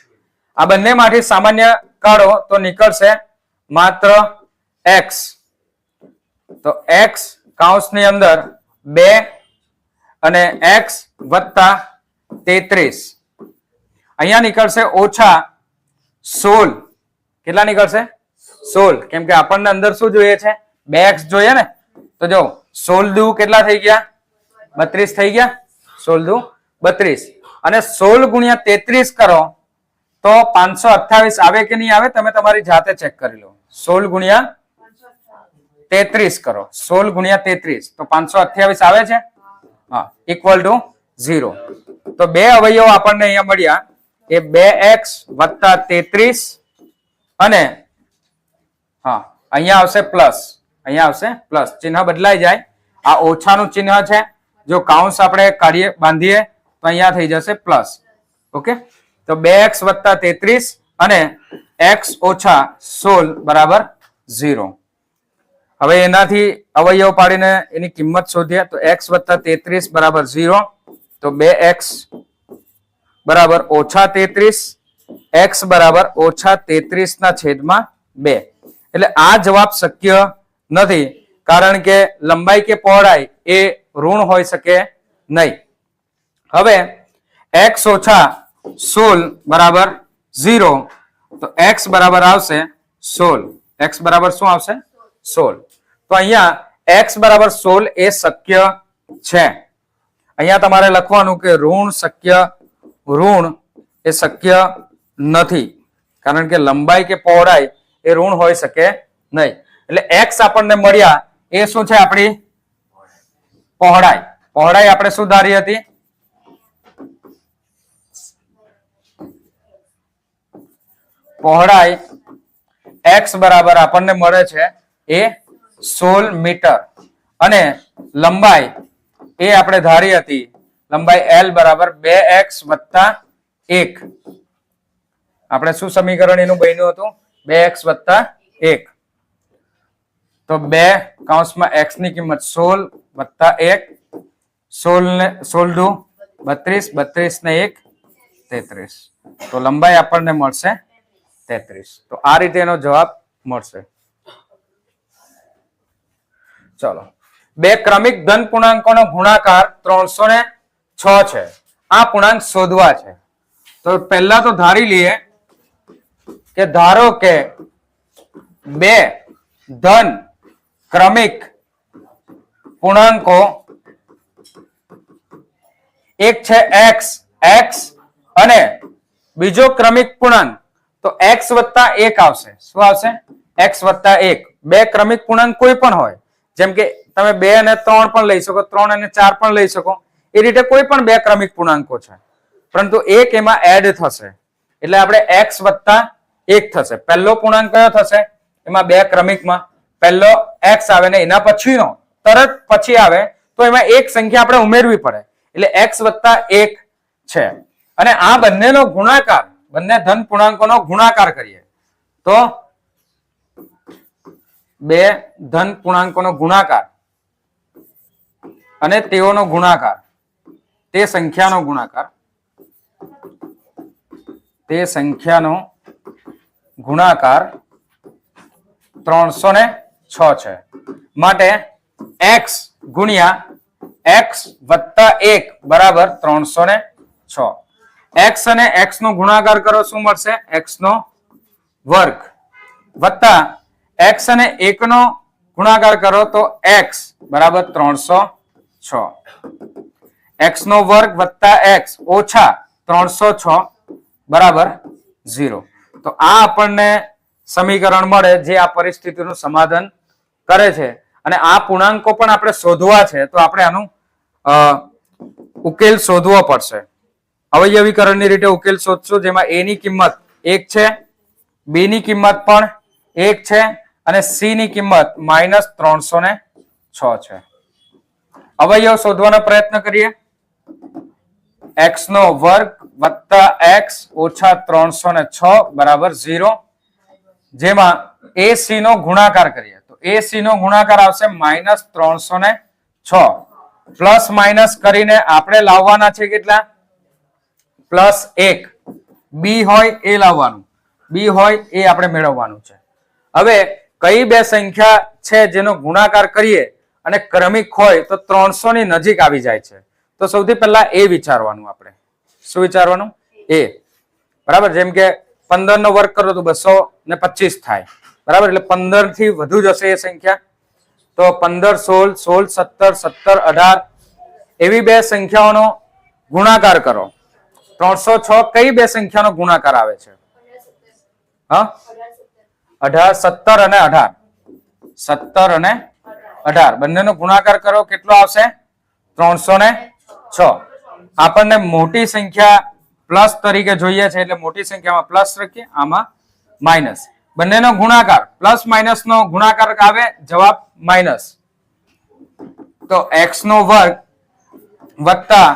આ બંનેમાંથી સામાન્ય કાઢો તો નીકળશે માત્ર x. તો x કૌંસની અંદર 2 અને x વત્તા 33. અહીંયા નીકળશે ઓછા 16. કેટલા નીકળશે? 16. કેમ કે આપણને અંદર શું જોઈએ છે? 2x જોઈએ ને. તો જો 16 દુ કેટલા થઈ ગયા? 32 થઈ ગયા. 16 દુ 32. અને 16 × 33 કરો તો 528 આવે કે નહીં આવે તમે તમારી જાતે ચેક કરી લો. 16 × 33 કરો. 16 × 33 તો 528 આવે છે. હા, = 0. તો બે અવયવો આપણને અહીંયા મળ્યા એ 2x વત્તા 33 અને હા અહીંયા આવશે પ્લસ. અહીંયા આવશે પ્લસ. ચિહ્ન બદલાઈ જાય. આ ઓછાનું ચિહ્ન છે. જો કૌંસ આપણે કાઢીએ બાંધીએ તો અહીંયા થઈ જશે પ્લસ. ઓકે. તો 2x વત્તા 33 અને x ઓછા 16 બરાબર 0. હવે એનાથી અવયવ પાડીને એની કિંમત શોધીએ તો x વત્તા 33 બરાબર 0. તો 2x બરાબર ઓછા 33, x બરાબર ઓછા 33/2. એટલે આ જવાબ શક્ય નથી કારણ કે લંબાઈ કે પહોળાઈ એ ઋણ હોઈ શકે નહીં. હવે x ઓછા 16 બરાબર 0. તો x બરાબર આવશે 16. x બરાબર શું આવશે? 16. તો અહીંયા x બરાબર 16 એ શક્ય છે. અહીંયા તમારે લખવાનું કે ઋણ એ શક્ય નથી કારણ કે લંબાઈ કે પહોળાઈ એ ઋણ હોઈ શકે નહીં. એટલે x આપણને મળ્યા એ શું છે? આપણી પહોળાઈ. પહોળાઈ આપણે શું ધારી હતી? પહોળાઈ x બરાબર આપણને મળે છે એ 16 મીટર અને લંબાઈ એ આપણે ધારી હતી લંબાઈ L બરાબર 2x વત્તા 1. આપણે શું સમીકરણ એનું બન્યું હતું? 2x વત્તા 1. તો 2 કૌંસમાં x ની કિંમત 16 વત્તા 1. 16 દુ 32, 32 ને 1 33. તો લંબાઈ આપણને મળશે 33. તો આ રીતે એનો જવાબ મળશે. ચલો, બે ક્રમિક ધન પૂર્ણાંકોનો ગુણાકાર 306 છે. આ પૂર્ણાંક શોધવા છે. તો પહેલા તો ધારી લઈએ કે ધારો કે બે ધન ક્રમિક પૂર્ણાંકો, એક છે x અને બીજો ક્રમિક પૂર્ણાંક તો x વત્તા 1 આવશે. શું આવશે? x વત્તા 1. બે ક્રમિક પૂર્ણાંક કોઈ પણ હોય, જેમ કે તમે 2 અને 3 પણ લઈ શકો, 3 અને 4 પણ લઈ શકો. એ રીતે કોઈ પણ બે ક્રમિક પૂર્ણાંકો છે, પરંતુ એક એમાં એડ થશે એટલે આપણે x વત્તા 1 થશે. પહેલો પૂર્ણાંક કયો થશે? એમાં બે ક્રમિકમાં પહેલો x આવે ને એના પછીનો તરત પછી આવે તો એમાં એક સંખ્યા આપણે ઉમેરવી પડે એટલે x વત્તા 1 છે. અને આ બંનેનો ગુણાકાર, બંને ધન પૂર્ણાંકોનો ગુણાકાર કરીએ તો બે ધન પૂર્ણાંકોનો ગુણાકાર અને તેઓનો ગુણાકાર, તે સંખ્યાનો ગુણાકાર, તે સંખ્યાનો ગુણાકાર 306 છે. માટે x ગુણ્યા x વત્તા 1 બરાબર 306. x અને x નો ગુણાકાર કરો શું મળશે? x નો વર્ગ વત્તા x અને 1 નો ગુણાકાર કરો તો x બરાબર 306. x નો વર્ગ વત્તા x ઓછા 306 બરાબર 0. તો આ આપણને સમીકરણ મળે જે આ પરિસ્થિતિનું સમાધાન કરે છે. અને આ પૂર્ણાંકો પણ આપણે શોધવા છે તો આપણે આનું ઉકેલ શોધવો પડશે. અવયવીકરણની રીતે ઉકેલ શોધશું જેમાં a ની કિંમત 1 છે, b ની કિંમત પણ 1 છે અને c ની કિંમત -306 છે. અવયવ શોધવાનો પ્રયત્ન કરીએ. x નો વર્ગ વત્તા x ઓછા 306 બરાબર 0. જેમાં ac નો ગુણાકાર કરીએ તો ac નો ગુણાકાર આવશે -306 પ્લસ માઇનસ કરીને આપણે લાવવાના છે કેટલા? +1. b હોય એ લાવવાનું, b હોય એ આપણે મેળવવાનું છે. હવે કઈ બે સંખ્યા છે જેનો ગુણાકાર કરીએ અને ક્રમિક હોય તો 300 ની નજીક આવી જાય છે? તો સૌથી પહેલા એ વિચારવાનું. આપણે શું વિચારવાનું? એ બરાબર. જેમ કે 15 નો વર્ગ કરો તો 225 થાય બરાબર. એટલે 15 થી વધુ જ હશે એ સંખ્યા. તો 15 16 16 17 17 18 એવી બે સંખ્યાઓનો ગુણાકાર કરો. 306 કઈ બે સંખ્યાનો ગુણાકાર આવે છે? હા 18 17 અને 18 17 અને 18 બંનેનો ગુણાકાર કરો કેટલો આવશે? 306. આપણને મોટી સંખ્યા પ્લસ તરીકે જોઈએ છે એટલે મોટી સંખ્યામાં પ્લસ રાખીએ, આમાં માઇનસ. બંનેનો ગુણાકાર પ્લસ માઇનસ નો ગુણાકાર આવે જવાબ માઇનસ. તો x નો વર્ગ વત્તા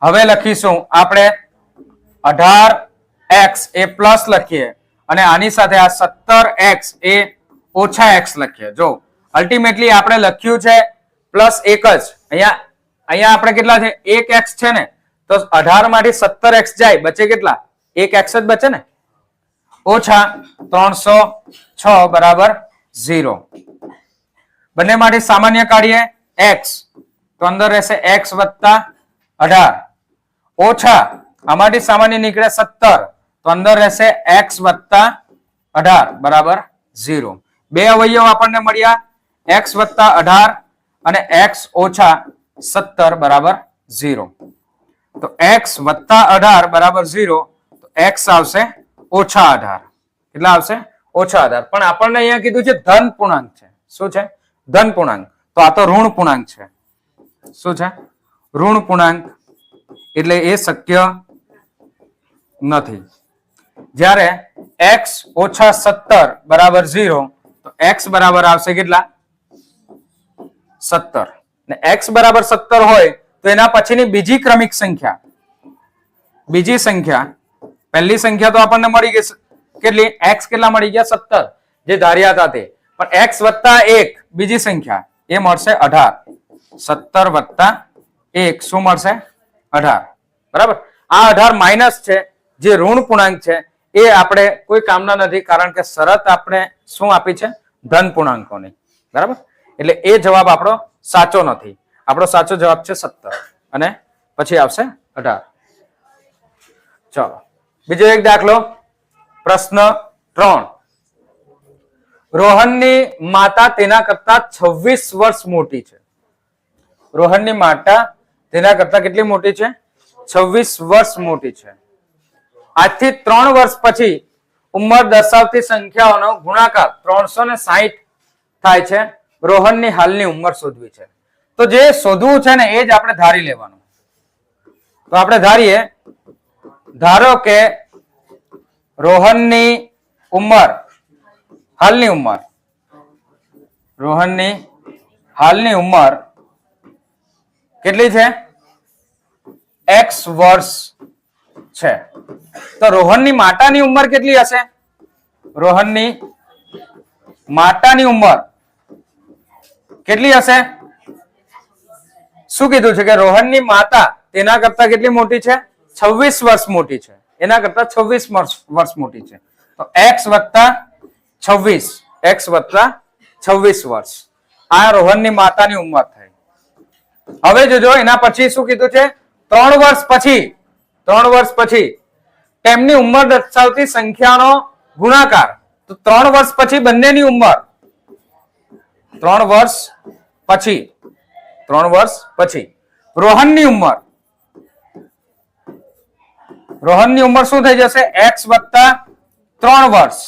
હવે લખીશું આપણે 18x એ પ્લસ લખીએ અને આની સાથે આ 17x એ ઓછા x લખીએ. જો અલ્ટિમેટલી આપણે લખ્યું છે +1 જ. અહીંયા આપણે કેટલા છે? 1x છે ને, તો 18 માંથી 17x જાય, બચે કેટલા? 1x જ બચે ને. ઓછા 306 બરાબર 0. બંને માંથી સામાન્ય કાઢીએ x તો અંદર રહેશે x વત્તા 18 ઓછા આમાંથી સામાન્ય નીકળે 17 તો અંદર રહેશે x વત્તા 18 બરાબર 0. બે અવયવ આપણને મળ્યા x વત્તા 18 અને x ઓછા 17 બરાબર 0. તો x વત્તા 18 બરાબર 0 તો x આવશે ઓછા 18. કેટલા આવશે? ઓછા 18. પણ આપણને અહીંયા કીધું છે ધન પૂર્ણાંક છે. શું છે? ધન પૂર્ણાંક. તો આ તો ઋણ પૂર્ણાંક છે. શું છે? ઋણ પૂર્ણાંક. એટલે એ શક્ય નથી. જ્યારે x ઓછા 17 બરાબર 0 તો x બરાબર આવશે કેટલા? 17. ને x બરાબર 17 હોય તો એના પછીની બીજી ક્રમિક સંખ્યા, બીજી સંખ્યા, પહેલી સંખ્યા તો આપણને મળી ગઈ કેટલી? x કેટલા મળી ગયા? 17 જે ધાર્યા હતા તે. પણ x વત્તા 1 બીજી સંખ્યા એ મળશે 18. 17 વત્તા 1 શું મળશે? 18 બરાબર. આ 18 માઇનસ છે જે ઋણ પૂર્ણાંક છે એ આપણે કોઈ કામના નથી કારણ કે શરત આપણે શું આપી છે? ધન પૂર્ણાંકોની. બરાબર. એટલે એ જવાબ આપણો સાચો નથી. આપણો સાચો જવાબ છે 17 અને પછી આવશે 18. ચાલો બીજો એક દાખલો. પ્રશ્ન 3. રોહનની માતા તેના કરતા 26 વર્ષ મોટી છે. રોહનની માતા તેના કરતા કેટલી મોટી છે? 26 વર્ષ મોટી છે. આજથી 3 વર્ષ પછી ઉંમર દર્શાવતી સંખ્યાઓનો ગુણાકાર 360 થાય છે. રોહનની હાલની ઉંમર શોધવી છે. તો જે શોધવું છે ને એ જ આપણે ધારી લેવાનું. તો આપણે ધારીએ, ધારો કે રોહનની ઉંમર, હાલની ઉંમર, રોહનની હાલની ઉંમર કેટલી છે? x વર્ષ છે. તો રોહનની માતાની ઉંમર કેટલી હશે? રોહનની માતાની ઉંમર કેટલી હશે? શું કીધું છે કે રોહનની માતા તેના કરતા કેટલી મોટી છે? 26 વર્ષ મોટી છે. એના કરતા 26 વર્ષ મોટી છે. તો x વત્તા 26, x વત્તા 26 વર્ષ. આ રોહનની માતાની ઉંમર થઈ. હવે જોજો એના પછી શું કીધું છે? 3 વર્ષ પછી તેમની ઉંમર દર્શાવતી સંખ્યાનો ગુણાકાર. તો 3 વર્ષ પછી બંનેની ઉંમર 3 વર્ષ પછી રોહનની ઉંમર શું થઈ જશે? x વત્તા 3 વર્ષ,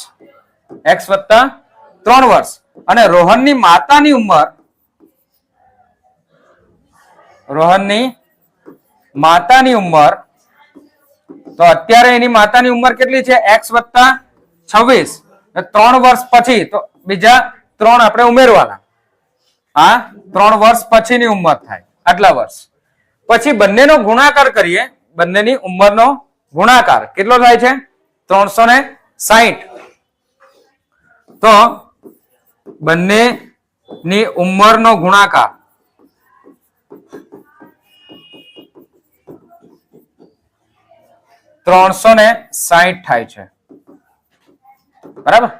x વત્તા 3 વર્ષ. અને રોહનની માતાની ઉંમર તો અત્યારે એની માતાની ઉંમર કેટલી છે? x વત્તા 26. 3 વર્ષ પછી તો બીજા 3 આપણે ઉમેરવાના. આ 3 વર્ષ પછીની ઉંમર થાય, આટલા વર્ષ પછી બંનેનો ગુણાકાર કરીએ. બંનેની ઉંમરનો ગુણાકાર કેટલો થાય છે? 360. તો બંનેની ઉંમરનો ગુણાકાર 360 થાય છે. બરાબર.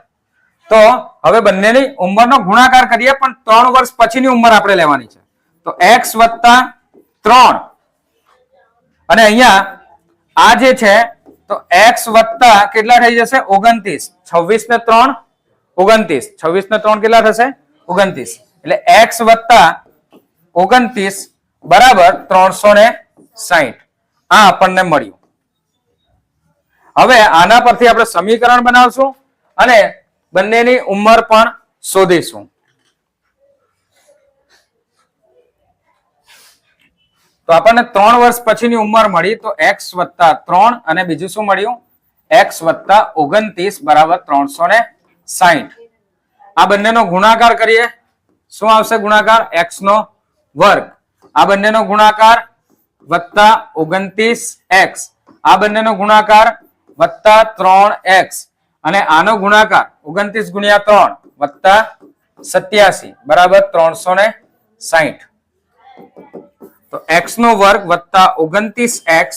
તો હવે બંનેની ઉંમરનો ગુણાકાર કરીએ, પણ 3 વર્ષ પછીની ઉંમર આપણે લેવાની છે. તો x વત્તા 3 અને અહીંયા આ જે છે તો x વત્તા કેટલા થઈ જશે? 29. 26 ને 3 29. 26 ને 3 કેટલા થશે? 29. એટલે x વત્તા 29 બરાબર 360. આ આપણને મળ્યું. હવે આના પરથી આપણે સમીકરણ બનાવશું અને બંનેની ઉંમર પણ શોધીશું. તો આપણને 3 વર્ષ પછીની ઉંમર મળી. તો x વત્તા 3 અને બીજું શું મળ્યું? x વત્તા 29 બરાબર 360. આ બંનેનો ગુણાકાર કરીએ. શું આવશે ગુણાકાર? x નો વર્ગ. આ બંનેનો ગુણાકાર વત્તા 29x. આ બંનેનો ગુણાકાર વત્તા 3x. અને આનો ગુણાકાર 29 ગુણ્યા 3 વત્તા 87 બરાબર 360. તો x નો વર્ગ વત્તા 29x,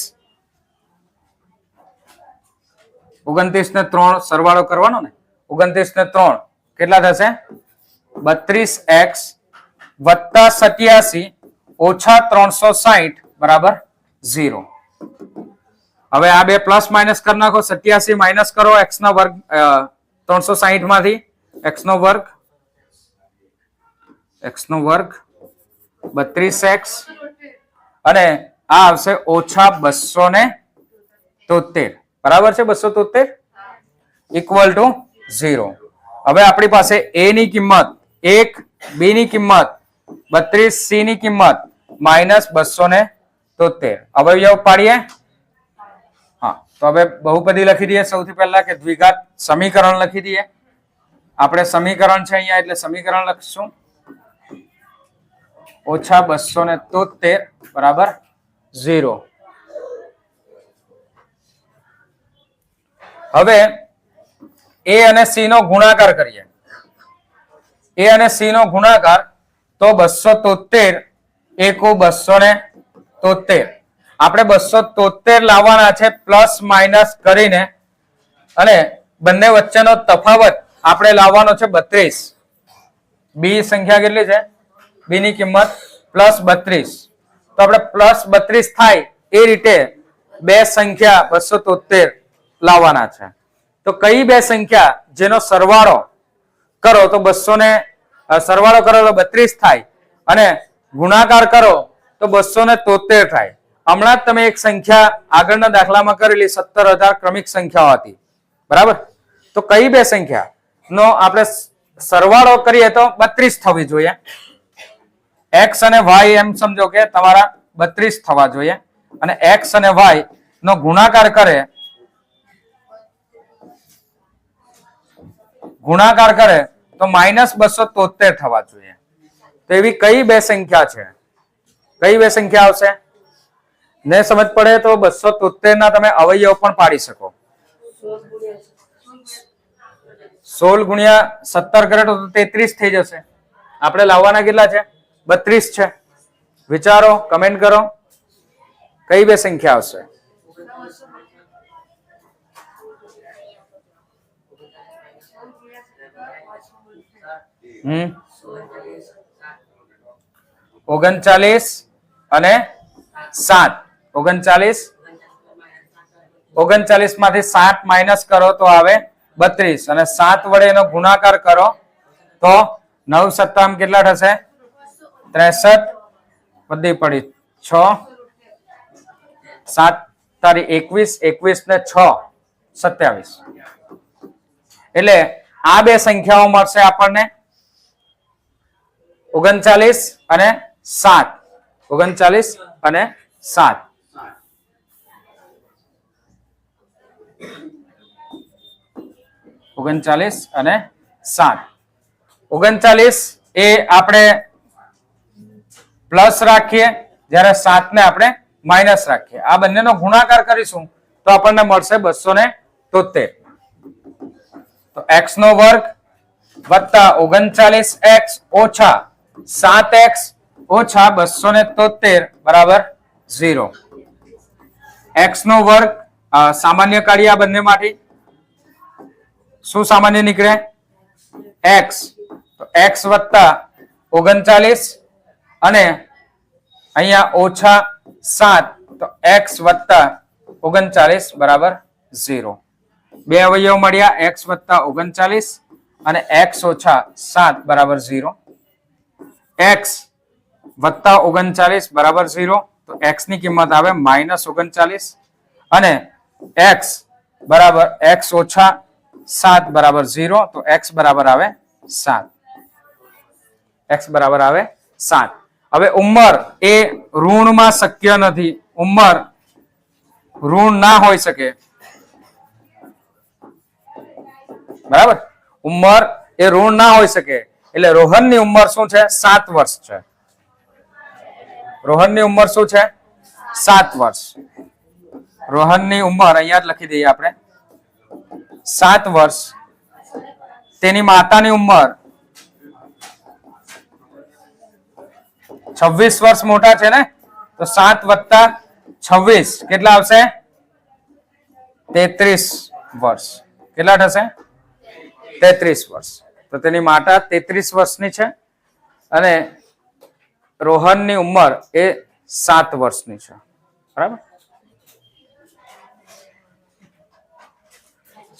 29 ને 3 સરવાળો કરવાનો ને, 29 ને 3 કેટલા થશે? 32x વત્તા 87 ઓછા 360 બરાબર 0. હવે આ બે પ્લસ માઇનસ કરી નાખો. 87 માઇનસ કરો x ના વર્ગ 360 માંથી. x નો વર્ગ 32x અને આ આવશે ઓછા 273 બરાબર છે. 273 ઇક્વલ ટુ 0. હવે આપણી પાસે a ની કિંમત 1, b ની કિંમત 32, c ની કિંમત માઇનસ 273. અવયવ પાડીએ. હા, તો હવે બહુપદી લખી દઈએ. સૌથી પહેલા કે દ્વિઘાત સમીકરણ લખી દઈએ. આપણે સમીકરણ છે અહીંયા એટલે સમીકરણ લખશું. ઓછા 273 બરાબર 0. હવે a અને c નો ગુણાકાર કરીએ. a અને c નો ગુણાકાર તો 273 એકુ 273. આપણે 273 લાવવાના છે પ્લસ માઇનસ કરીને અને બંને વચ્ચેનો તફાવત આપણે લાવવાનો છે 32. b સંખ્યા કેટલી છે? b ની કિંમત પ્લસ 32. તો આપણે પ્લસ 32 થાય એ રીતે બે સંખ્યા 273 લાવવાના છે. તો કઈ બે સંખ્યા જેનો સરવાળો કરો તો સરવાળો કરો તો 32 થાય અને ગુણાકાર કરો તો 273 થાય. હમણાં જ તમે એક સંખ્યા આગળના દાખલામાં કરેલી 17,000 ક્રમિક સંખ્યાઓ હતી. બરાબર. તો કઈ બે સંખ્યા નો આપણે સરવાળો કરીએ તો 32 થવી જોઈએ. x અને y એમ સમજો કે તમારા 32 થવા જોઈએ અને x અને y નો ગુણાકાર કરે તો માઇનસ 273 થવા જોઈએ. તો એવી કઈ બે સંખ્યા છે? કઈ બે સંખ્યા આવશે? ને સમજ પડે તો 273 ના તમે અવયવ પણ પાડી શકો. 16 ગુણ્યા 17 કરે તો 33 થઈ જશે. આપણે લાવવાના કેટલા છે? 32 છે. વિચારો, કમેન્ટ કરો, કઈ બે સંખ્યા આવશે? હમ 39 અને 7. 39 માંથી 7 માઇનસ કરો તો આવે 32 અને 7 વડે એનો ગુણાકાર કરો તો 9 સત્તામ કેટલા થશે? 63. બધી પડી 6 7 તારી 21 21 ને 6 27. એટલે આ બે સંખ્યાઓ મળશે આપણને 39 અને 7. 39 અને 7. અને 7. 39 એ આપણે પ્લસ રાખીએ, જ્યારે 7 ને આપણે માઇનસ રાખીએ. આ બંનેનો ગુણાકાર કરીશું તો આપણને મળશે 273. તો x નો વર્ગ વત્તા 39x ઓછા 7x ઓછા 273 બરાબર 0. x નો વર્ગ સામાન્ય કાઢીએ આ બંને માંથી. શું સામાન્ય નીકળે? x. તો x વત્તા 39 અને અહીંયા ઓછા 7 તો x વત્તા 39 બરાબર 0. બે અવયવ મળ્યા, x વત્તા 39 અને x ઓછા 7 બરાબર 0. x વત્તા 39 બરાબર 0. તો x ની કિંમત આવે -39 અને x બરાબર x ઓછા 7 બરાબર 0. તો x બરાબર આવે 7. x બરાબર આવે 7. હવે ઉંમર એ ઋણમાં શક્ય નથી. ઉંમર ઋણ ના હોઈ શકે. બરાબર, ઉંમર એ ઋણ ના હોઈ શકે. એટલે રોહનની ઉંમર શું છે? 7 વર્ષ છે. રોહનની ઉંમર શું છે? 7 વર્ષ. રોહનની ઉંમર અહીંયા જ લખી દઈએ આપણે 7 વર્ષ. તેની માતાની ઉંમર 26 વર્ષ મોટા છે ને, તો 7 વત્તા 26 કેટલા આવશે? 33 વર્ષ. કેટલા થશે? 33 વર્ષ. તો તેની માતા 33 વર્ષની છે અને રોહનની ઉંમર એ 7 વર્ષની છે. બરાબર.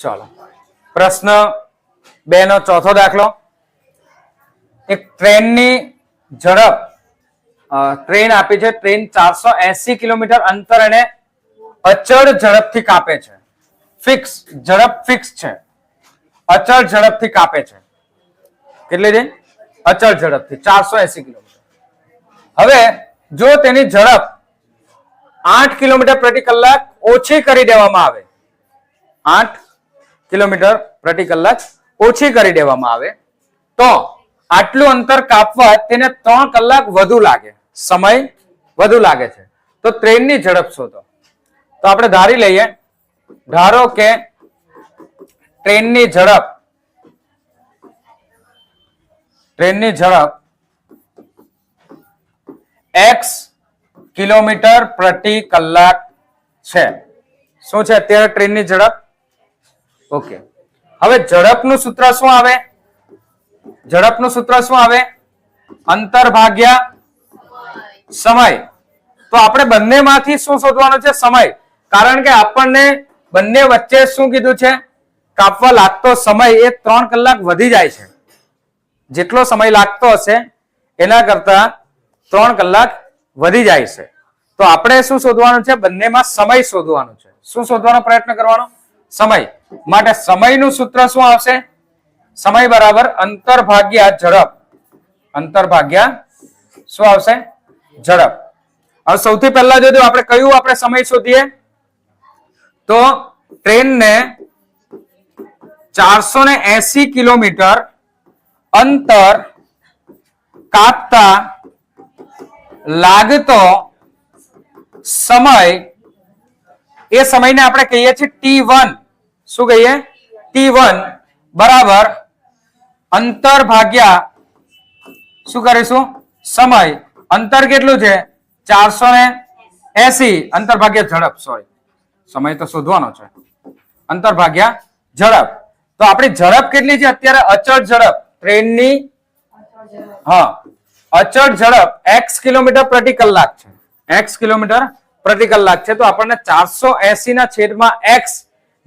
ચાલો, પ્રશ્ન 2 નો ચોથો દાખલો. એક ટ્રેનની ઝડપ, ટ્રેન આપી છે. ટ્રેન 480 કિલોમીટર અંતર એને અચળ ઝડપથી કાપે છે. ફિક્સ ઝડપ ફિક્સ છે, અચળ ઝડપથી કાપે છે. કેટલી છે? અચળ ઝડપથી 480 કિલોમીટર. હવે જો તેની ઝડપ 8 કિલોમીટર પ્રતિ કલાક ઓછી કરી દેવામાં આવે, 8 કિલોમીટર પ્રતિ કલાક ઓછી કરી દેવામાં આવે તો આટલું અંતર કાપવા તેને 3 કલાક વધુ લાગે, સમય વધુ લાગે છે. તો ટ્રેનની ઝડપ શોધો. તો આપણે ધારી લઈએ, ધારો કે ટ્રેનની ઝડપ x કિલોમીટર પ્રતિ કલાક છે. શું છે અત્યારે ટ્રેનની ઝડપ? ઓકે. હવે ઝડપનું સૂત્ર શું આવે? ઝડપનું સૂત્ર શું આવે? અંતર ભાગ્યા સમય. તો આપણે બંનેમાંથી શું શોધવાનું છે? સમય. કારણ કે આપણને બંને વચ્ચે શું કીધું છે? કાપવા લાગતો સમય એ 3 કલાક વધી જાય છે. જેટલો સમય લાગતો હશે એના કરતા 3 કલાક વધી જાય છે. તો આપણે શું શોધવાનું છે? બંનેમાં સમય શોધવાનું છે. શું શોધવાનો પ્રયત્ન કરવાનો? સમય. માટે સમયનું સૂત્ર શું આવશે? સમય બરાબર અંતર ભાગ્યા ઝડપ. અંતર ભાગ્યા શું આવશે? ઝડપ. હવે સૌથી પહેલા જો આપણે કયું આપણે સમય શોધીએ તો ટ્રેનને 480 કિલોમીટર અંતર કાપતા લાગતો સમય, એ સમયને આપણે કહીએ છીએ T1. શું કહીએ? T1 બરાબર અંતર ભાગ્યા શું કરીશું? સમય અંતર કેટલું છે 480 અંતર ભાગ્યા ઝડપ, સોરી સમય તો શોધવાનો છે, અંતર ભાગ્યા ઝડપ. તો આપણી ઝડપ કેટલી છે અત્યારે? અચળ ઝડપ ટ્રેનની, હા અચળ ઝડપ x કિલોમીટર પ્રતિ કલાક છે, x કિલોમીટર પ્રતિ કલાક છે. તો આપણને 480 ના છેદમાં x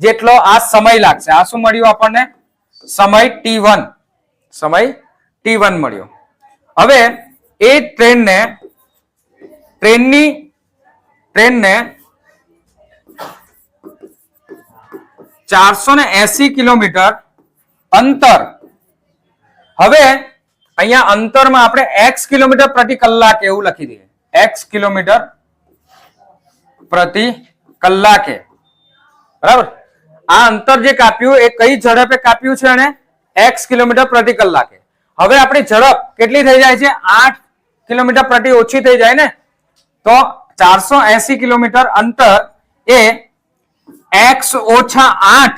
જેટલો આ સમય લાગશે. આ શું મળ્યું આપણને? સમય t1, સમય t1 મળ્યો. હવે એ ટ્રેનને 480 કિલોમીટર અંતર, હવે અહીંયા અંતરમાં આપણે x કિલોમીટર પ્રતિ કલાક એવું લખી દઈએ, x કિલોમીટર પ્રતિ કલાકે, બરાબર. આ અંતર જે કાપ્યું એ કઈ ઝડપે કાપ્યું છે? અને x કિલોમીટર પ્રતિ કલાકે. હવે આપણી ઝડપ કેટલી થઈ જાય છે? 8 કિલોમીટર પ્રતિ ઓછી થઈ જાય ને. તો 480 કિલોમીટર અંતર એ x ઓછા 8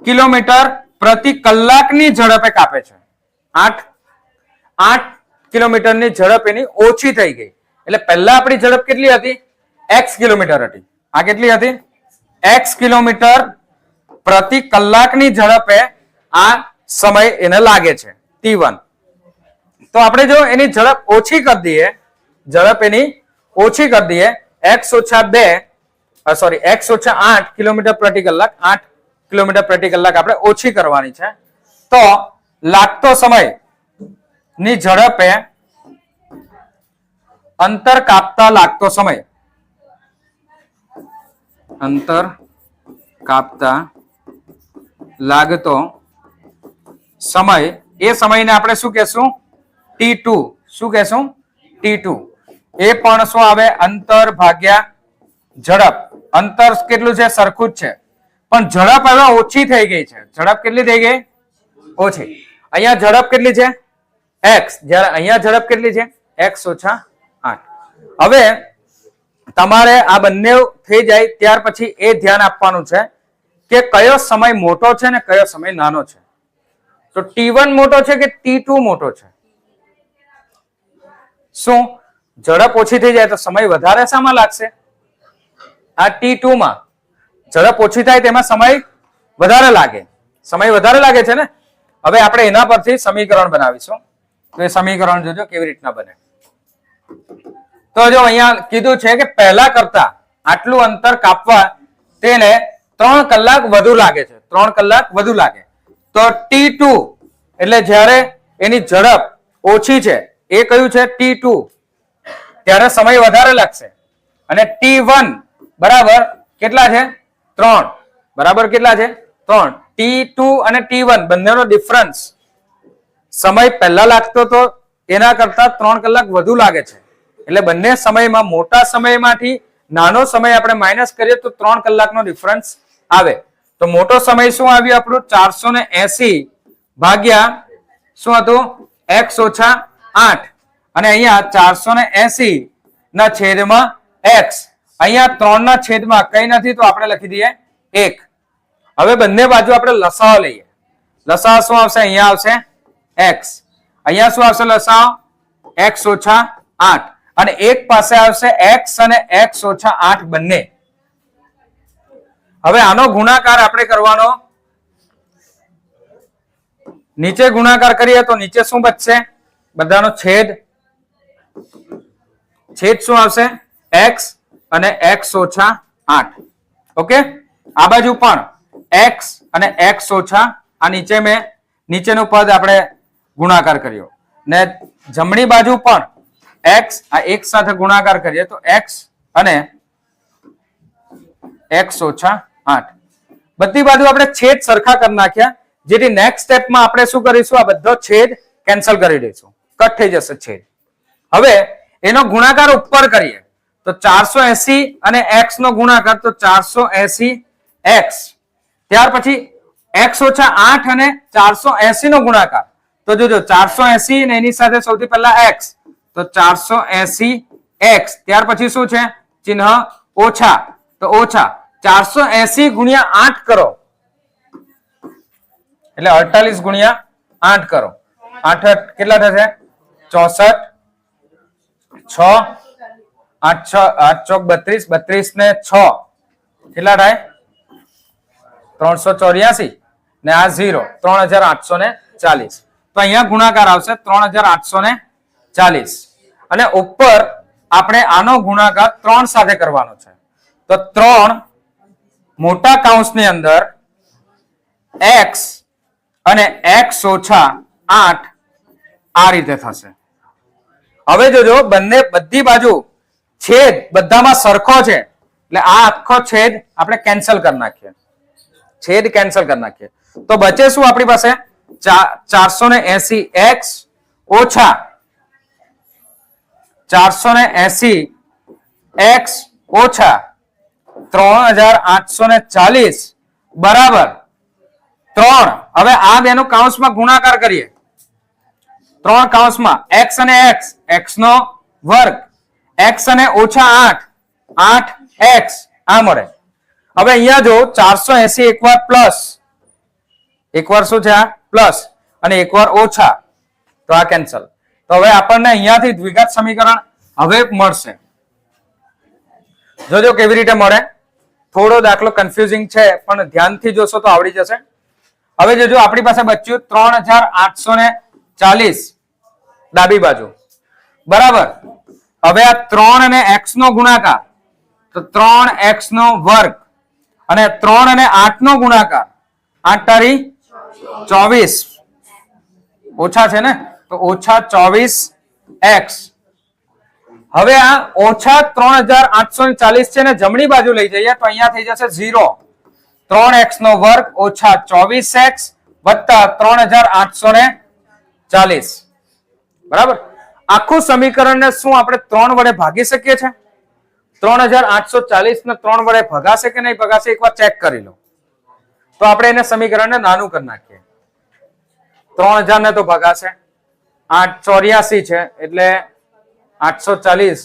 કિલોમીટર પ્રતિ કલાકની ઝડપે કાપે છે. 8 કિલોમીટરની ઝડપ એની ઓછી થઈ ગઈ. એટલે પહેલા આપણી ઝડપ કેટલી હતી? x કિલોમીટર હતી. આ કેટલી હતી? x કિલોમીટર પ્રતિ કલાકની ઝડપે આ સમય એને લાગે છે t1. તો આપણે જો એની ઝડપ ઓછી કરી દઈએ, ઝડપ એની ઓછી કરી દઈએ, x ઓછા 8 કિલોમીટર પ્રતિ કલાક, 8 કિલોમીટર પ્રતિ કલાક આપણે ઓછી કરવાની છે. તો લાગતો સમય ની ઝડપે અંતર કાપતા લાગતો સમય, અંતર કાપતા લાગતો સમય, એ સમયને આપણે શું કહેશું? t2. શું કહેશું? t2. એ પણ શું આવે? અંતર ભાગ્યા ઝડપ. અંતર કેટલું છે? સરખું જ છે, પણ ઝડપ હવે ઓછી થઈ ગઈ છે. ઝડપ કેટલી થઈ ગઈ? ઓછી. અહીંયા ઝડપ કેટલી છે? x, જ્યારે અહીંયા ઝડપ કેટલી છે? x ઓછા 8. હવે તમારે આ બંને થઈ જાય ત્યાર પછી એ ધ્યાન આપવાનું છે કે કયો સમય મોટો છે ને કયો સમય નાનો છે. તો t1 મોટો છે કે t2 મોટો છે? શું ઝડપ ઓછી થઈ જાય તો સમય વધારે શામાં લાગશે? આ t2 માં ઝડપ ઓછી થાય તેમાં સમય વધારે લાગે. સમય વધારે લાગે છે ને. હવે આપણે એના પરથી સમીકરણ બનાવીશું. તો એ સમીકરણ જોજો કેવી રીતના બને. તો જો અહીંયા કીધું છે કે પહેલા કરતા આટલું અંતર કાપવા તેને 3 કલાક વધુ લાગે છે. 3 કલાક વધુ લાગે. તો t2 એટલે જ્યારે એની ઝડપ ઓછી છે, એ કયું છે? t2. ત્યારે સમય વધારે લાગશે. અને t1 બરાબર કેટલા છે? 3. બરાબર કેટલા છે? 3. t2 અને t1 બંનેનો ડિફરન્સ, સમય પહેલા લાગતો તો એના કરતા 3 કલાક વધુ લાગે છે. એટલે બંને સમયમાં મોટા સમયમાંથી નાનો સમય આપણે માઇનસ કરીએ તો 3 કલાકનો ડિફરન્સ આવે. તો મોટો સમય શું આવ્યું આપણું? 480 ભાગ્યા શું હતું? x ઓછા 8. અને અહીંયા 480 ના છેદમાં x. અહીંયા 3 ના છેદમાં કઈ નથી તો આપણે લખી દઈએ 1. હવે બંને બાજુ આપણે લસાઅ લઈએ. લસાઅ શું આવશે? અહીંયા આવશે x. અહીંયા શું આવશે લસાઅ? x ઓછા 8. અને એક પાસે આવશે x અને x ઓછા 8 બંને. હવે આનો ગુણાકાર આપણે કરવાનો. નીચે ગુણાકાર કરીએ તો નીચે શું બચશે? બધાનો છેદ. છેદ શું આવશે? x અને x ઓછા 8. ઓકે. આ બાજુ પણ x અને x ઓછા, આ નીચે મેં નીચેનું પદ આપણે ગુણાકાર કર્યો ને જમણી બાજુ પણ x, આ એક સાથે ગુણાકાર કરીએ તો x અને x ઓછા 8. બધી બાજુ આપણે છેદ સરખા કરી નાખ્યા, જેથી નેક્સ્ટ સ્ટેપમાં આપણે શું કરીશું? આ બધો છેદ કેન્સલ કરી દઈશું, કટ થઈ જશે છેદ. હવે એનો ગુણાકાર ઉપર કરીએ તો 480 અને x નો ગુણાકાર તો 480 x. ત્યાર પછી x ઓછા 8 અને 480 નો ગુણાકાર તો જોજો 480 ને એની સાથે સૌથી પહેલા x, તો 480 x. ત્યાર પછી શું છે? ચિહ્ન ઓછા, તો ઓછા 480 ગુણ્યા 8 કરો એટલે 48 ગુણ્યા 8 કરો. 8 કેટલા થશે? 64. 6 8 ચોક 32 32 ને 6 કેટલા થાય 384 ને આ 0 3840 તો અહીંયા ગુણાકાર આવશે 3840 અને ઉપર આપણે આનો ગુણાકાર 3 સાથે કરવાનો છે તો 3 મોટા કૌંસની અંદર x અને x ઓછા 8 આ રીતે થશે. હવે જોજો બધી બાજુ છેદ બધામાં સરખો છે એટલે આ આખો છેદ આપણે કેન્સલ કરી નાખીએ. છેદ કેન્સલ કરી નાખીએ તો બચે શું આપણી પાસે 480x ઓછા 480x ઓછા 3840 બરાબર 3. હવે આ બેનો કૌંસમાં ગુણાકાર કરીએ 3 કૌંસમાં x અને x નો વર્ગ x અને ઓછા 8 આ મળે. હવે અહીંયા જો 480 એકવાર પ્લસ એકવાર શું છે આ પ્લસ અને એકવાર ઓછા તો આ કેન્સલ. તો હવે આપણને અહીંયાથી દ્વિઘાત સમીકરણ હવે મળશે. જોજો કેવી રીતે મળે. થોડો દાખલો કન્ફ્યુઝિંગ છે પણ ધ્યાનથી જોશો તો આવડી જશે. હવે જોજો આપણી પાસે બચ્યું 3840 ડાબી બાજુ બરાબર. હવે આ 3 અને x નો ગુણાકાર તો 3x નો વર્ગ અને 3 અને 8 નો ગુણાકાર 8 તારી 24 ઓછા છે ને તો ઓછા 24x. હવે આ ઓછા 3840 છે ને જમણી બાજુ લઈ જઈએ તો અહીંયા થઈ જશે 0 3x નો વર્ગ ઓછા 24x વત્તા 3840 બરાબર. આખું સમીકરણને શું આપણે 3 વડે ભાગી શકીએ છીએ? 3840 ને 3 વડે ભગાશે કે નહીં ભગાશે એકવાર ચેક કરી લો. તો આપણે એને સમીકરણને નાનું કરી નાખીએ. 3000 ને તો ભગાશે 884 છે એટલે 840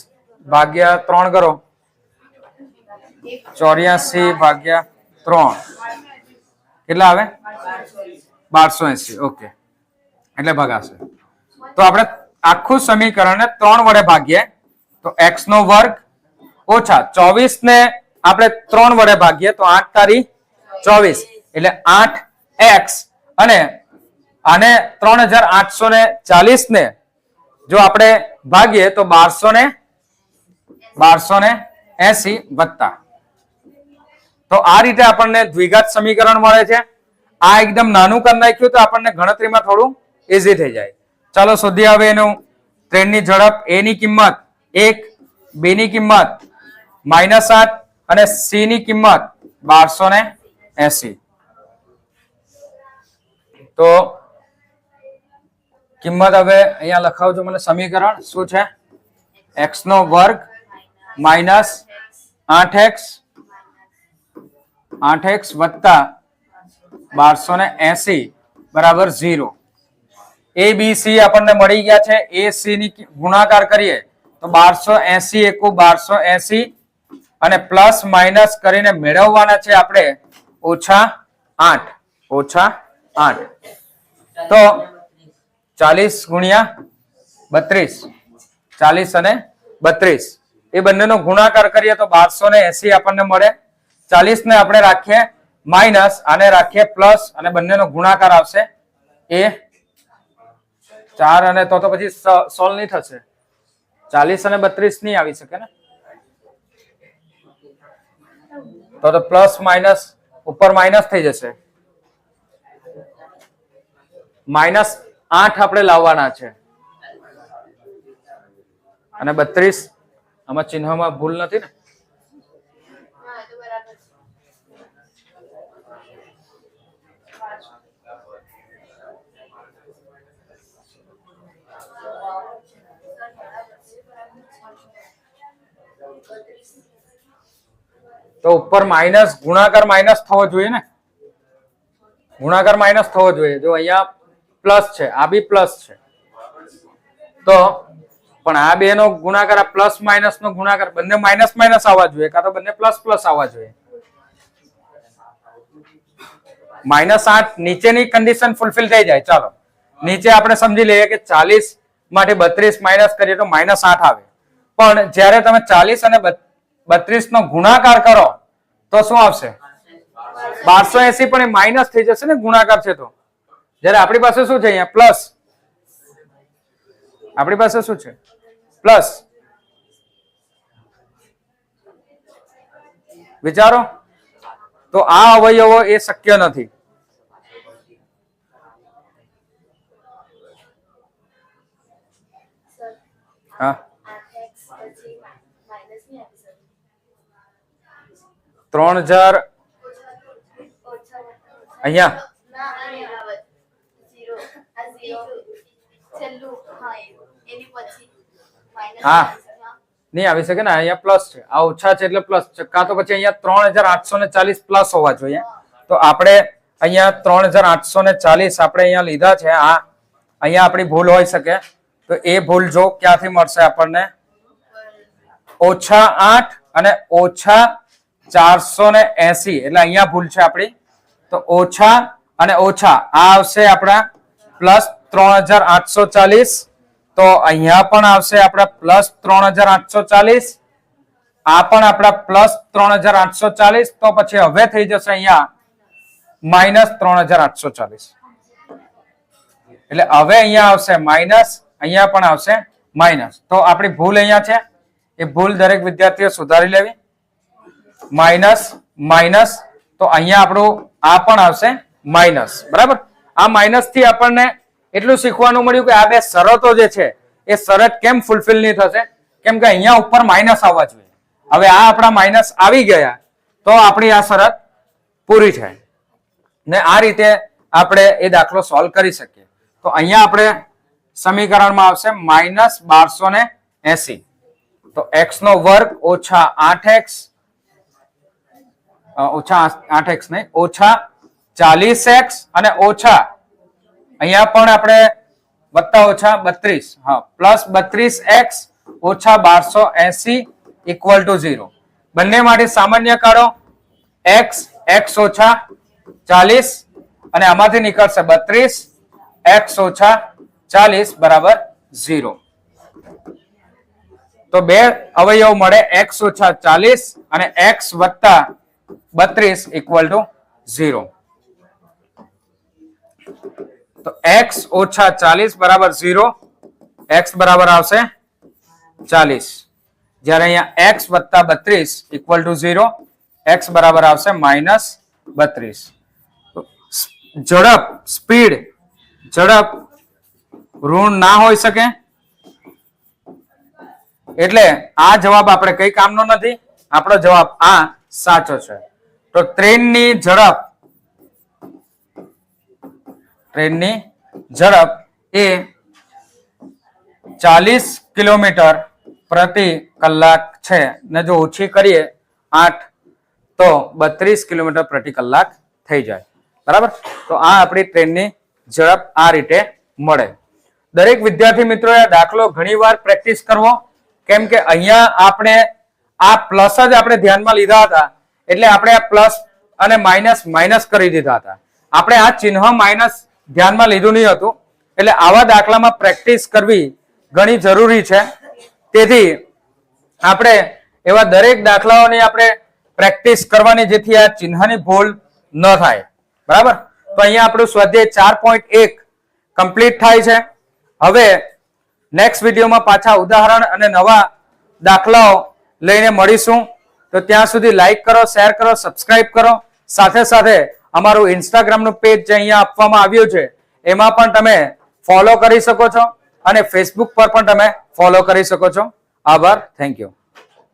ભાગ્યા 3 કરો 84 ભાગ્યા 3 કેટલા આવે 1280. ઓકે એટલે ભગાશે. તો આપણે આખું સમીકરણને 3 વડે ભાગીએ તો x નો વર્ગ ઓછા 24 ને આપણે 3 વડે ભાગીએ તો 8 તારી 24 એટલે 8x અને આને 3840 ને જો આપણે ભાગીએ તો 1280 વત્તા. તો આ રીતે આપણને દ્વિઘાત સમીકરણ મળે છે. આ એકદમ નાનું કરી નાખ્યું તો આપણને ગણતરીમાં થોડું ઈઝી થઈ જાય. ચાલો શોધીએ હવે એનું ટ્રેનની ઝડપ. a ની કિંમત 1, b ની કિંમત -8 અને c ની કિંમત 1280. તો કિંમત હવે અહીંયા લખાવજો મને. સમીકરણ શું છે? x નો વર્ગ -8x વત્તા 1280 બરાબર 0. a b c આપણને મળી ગયા છે. a c ની ગુણાકાર કરીએ તો 1280 એકુ 1280 અને પ્લસ માઇનસ કરીને મેળવવાના છે આપણે -8 તો 40 ગુણ્યા 32 40 અને 32 એ બંનેનો ગુણાકાર કરીએ તો 1280 આપણને મળે. 40 ને આપણે રાખીએ માઇનસ આને રાખીએ પ્લસ અને બંનેનો ગુણાકાર આવશે એ 4 અને તો પછી સોલ્વ નહીં થશે. 40 અને 32 નહીં આવી શકે ને તો પ્લસ માઇનસ ઉપર માઇનસ થઈ જશે. -8 આપણે લાવવાના છે અને 32 આમાં ચિહ્નમાં ભૂલ નથી ને. તો ઉપર માઇનસ ગુણાકાર માઇનસ થવો જોઈએ ને. ગુણાકાર માઇનસ થવો જોઈએ. જો અહીંયા પ્લસ છે આ બી પ્લસ છે તો પણ આ બે નો ગુણાકાર આ પ્લસ માઇનસ નો ગુણાકાર બંને માઇનસ માઇનસ આવવા જોઈએ કાં તો બંને પ્લસ પ્લસ આવવા જોઈએ. -8 નીચેની કન્ડિશન ફૂલફિલ થઈ જાય. ચાલો નીચે આપણે સમજી લઈએ કે 40 માટે 32 માઇનસ કરીએ તો -8 આવે પણ જ્યારે તમે 40 અને 32 નો ગુણાકાર કરો તો શું આવશે? 1280, પણ એ માઇનસ થઈ જશે ને, ગુણાકાર છે તો. જ્યારે આપણી પાસે શું છે અહીંયા? પ્લસ. આપણી પાસે શું છે? પ્લસ. વિચારો. તો આ અવયવો એ શક્ય નથી. હા, 3000 અહીંયા હા નહીં આવી શકે ને, અહીંયા પ્લસ છે, આ ઓછા છે એટલે પ્લસ છે, કાં તો પછી અહીંયા 3840 પ્લસ હોવા જોઈએ. તો આપણે અહીંયા 3840 આપણે અહીંયા લીધા છે, આ અહીંયા આપણી ભૂલ હોઈ શકે. તો એ ભૂલ જો ક્યાંથી મળશે આપણને? -8 અને -480, એટલે અહીંયા ભૂલ છે આપણી. તો ઓછા અને ઓછા આ આવશે આપણા +3840. તો અહીંયા પણ આવશે આપણા +3840, આ પણ આપણા +3840. તો પછી હવે થઈ જશે અહીંયા -3840. એટલે હવે અહીંયા આવશે માઇનસ, અહીંયા પણ આવશે માઇનસ. તો આપણી ભૂલ અહીંયા છે, એ ભૂલ દરેક વિદ્યાર્થીઓ સુધારી લેવી. માઇનસ માઇનસ, તો અહીંયા આપણું આ પણ આવશે માઇનસ. બરાબર. આ માઇનસ થી આપણને એટલું શીખવાનું મળ્યું કે આ બે શરતો જે છે એ શરત કેમ ફૂલફિલ નહીં થશે? કેમ કે અહીંયા ઉપર માઇનસ આવવા જોઈએ. હવે આ આપણા માઇનસ આવી ગયા તો આપણી આ શરત પૂરી થાય ને આ રીતે આપણે એ દાખલો સોલ્વ કરી શકીએ. તો અહીંયા આપણે સમીકરણમાં આવશે -1280. તો x નો વર્ગ ઓછા 8x નહીં, ઓછા 40x અને ઓછા અહીંયા પણ આપણે વત્તા ઓછા 32, હા +32x ઓછા 1280 = 0. બંને માટે સામાન્ય કાઢો. x ઓછા 40 અને આમાંથી નીકળશે 32, x ઓછા 40 બરાબર 0. તો બે અવયવ મળે, x ઓછા 40 અને x વત્તા 32 = 0. તો x ઓછા 40 બરાબર 0, x બરાબર આવશે 40. જ્યારે અહીંયા x વત્તા 32 = 0, x બરાબર આવશે -32. ઝડપ, સ્પીડ, ઝડપ ઋણ ના હોઈ શકે, એટલે આ જવાબ આપણે કઈ કામનો નથી. આપણો જવાબ આ સાચો છે. તો ટ્રેનની ઝડપ એ 40 કિલોમીટર પ્રતિ કલાક છે ને જો ઓછી કરીએ 8 તો 32 કિલોમીટર પ્રતિ કલાક થઈ જાય. બરાબર. તો આ આપણી ટ્રેનની ઝડપ આ રીતે મળે. દરેક વિદ્યાર્થી મિત્રોએ દાખલો ઘણીવાર પ્રેક્ટિસ કરવો, કેમ કે અહીંયા આપણે આ પ્લસ જ આપણે ધ્યાનમાં લીધા હતા, એટલે આપણે આ પ્લસ અને માઇનસ કરી દીધા હતા. આપણે આ ચિહ્ન માઇનસ ધ્યાનમાં લીધું નહીં હતું, એટલે આવા દાખલામાં પ્રેક્ટિસ કરવી ઘણી જરૂરી છે. તેથી આપણે એવા દરેક દાખલાઓની આપણે પ્રેક્ટિસ કરવાની, જેથી આ ચિહ્નની ભૂલ ન થાય. બરાબર. તો અહીંયા આપણું સ્વાધ્યાય 4.1 કમ્પ્લીટ થાય છે. હવે નેક્સ્ટ વિડીયોમાં પાછા ઉદાહરણ અને નવા દાખલાઓ લઈને મળીશું. તો ત્યાં સુધી લાઈક કરો, શેર કરો, સબસ્ક્રાઇબ કરો. સાથે સાથે અમારું ઇન્સ્ટાગ્રામનું પેજ જે અહીંયા આપવામાં આવ્યું છે એમાં પણ તમે ફોલો કરી શકો છો અને ફેસબુક પર પણ તમે ફોલો કરી શકો છો. આભાર. Thank you.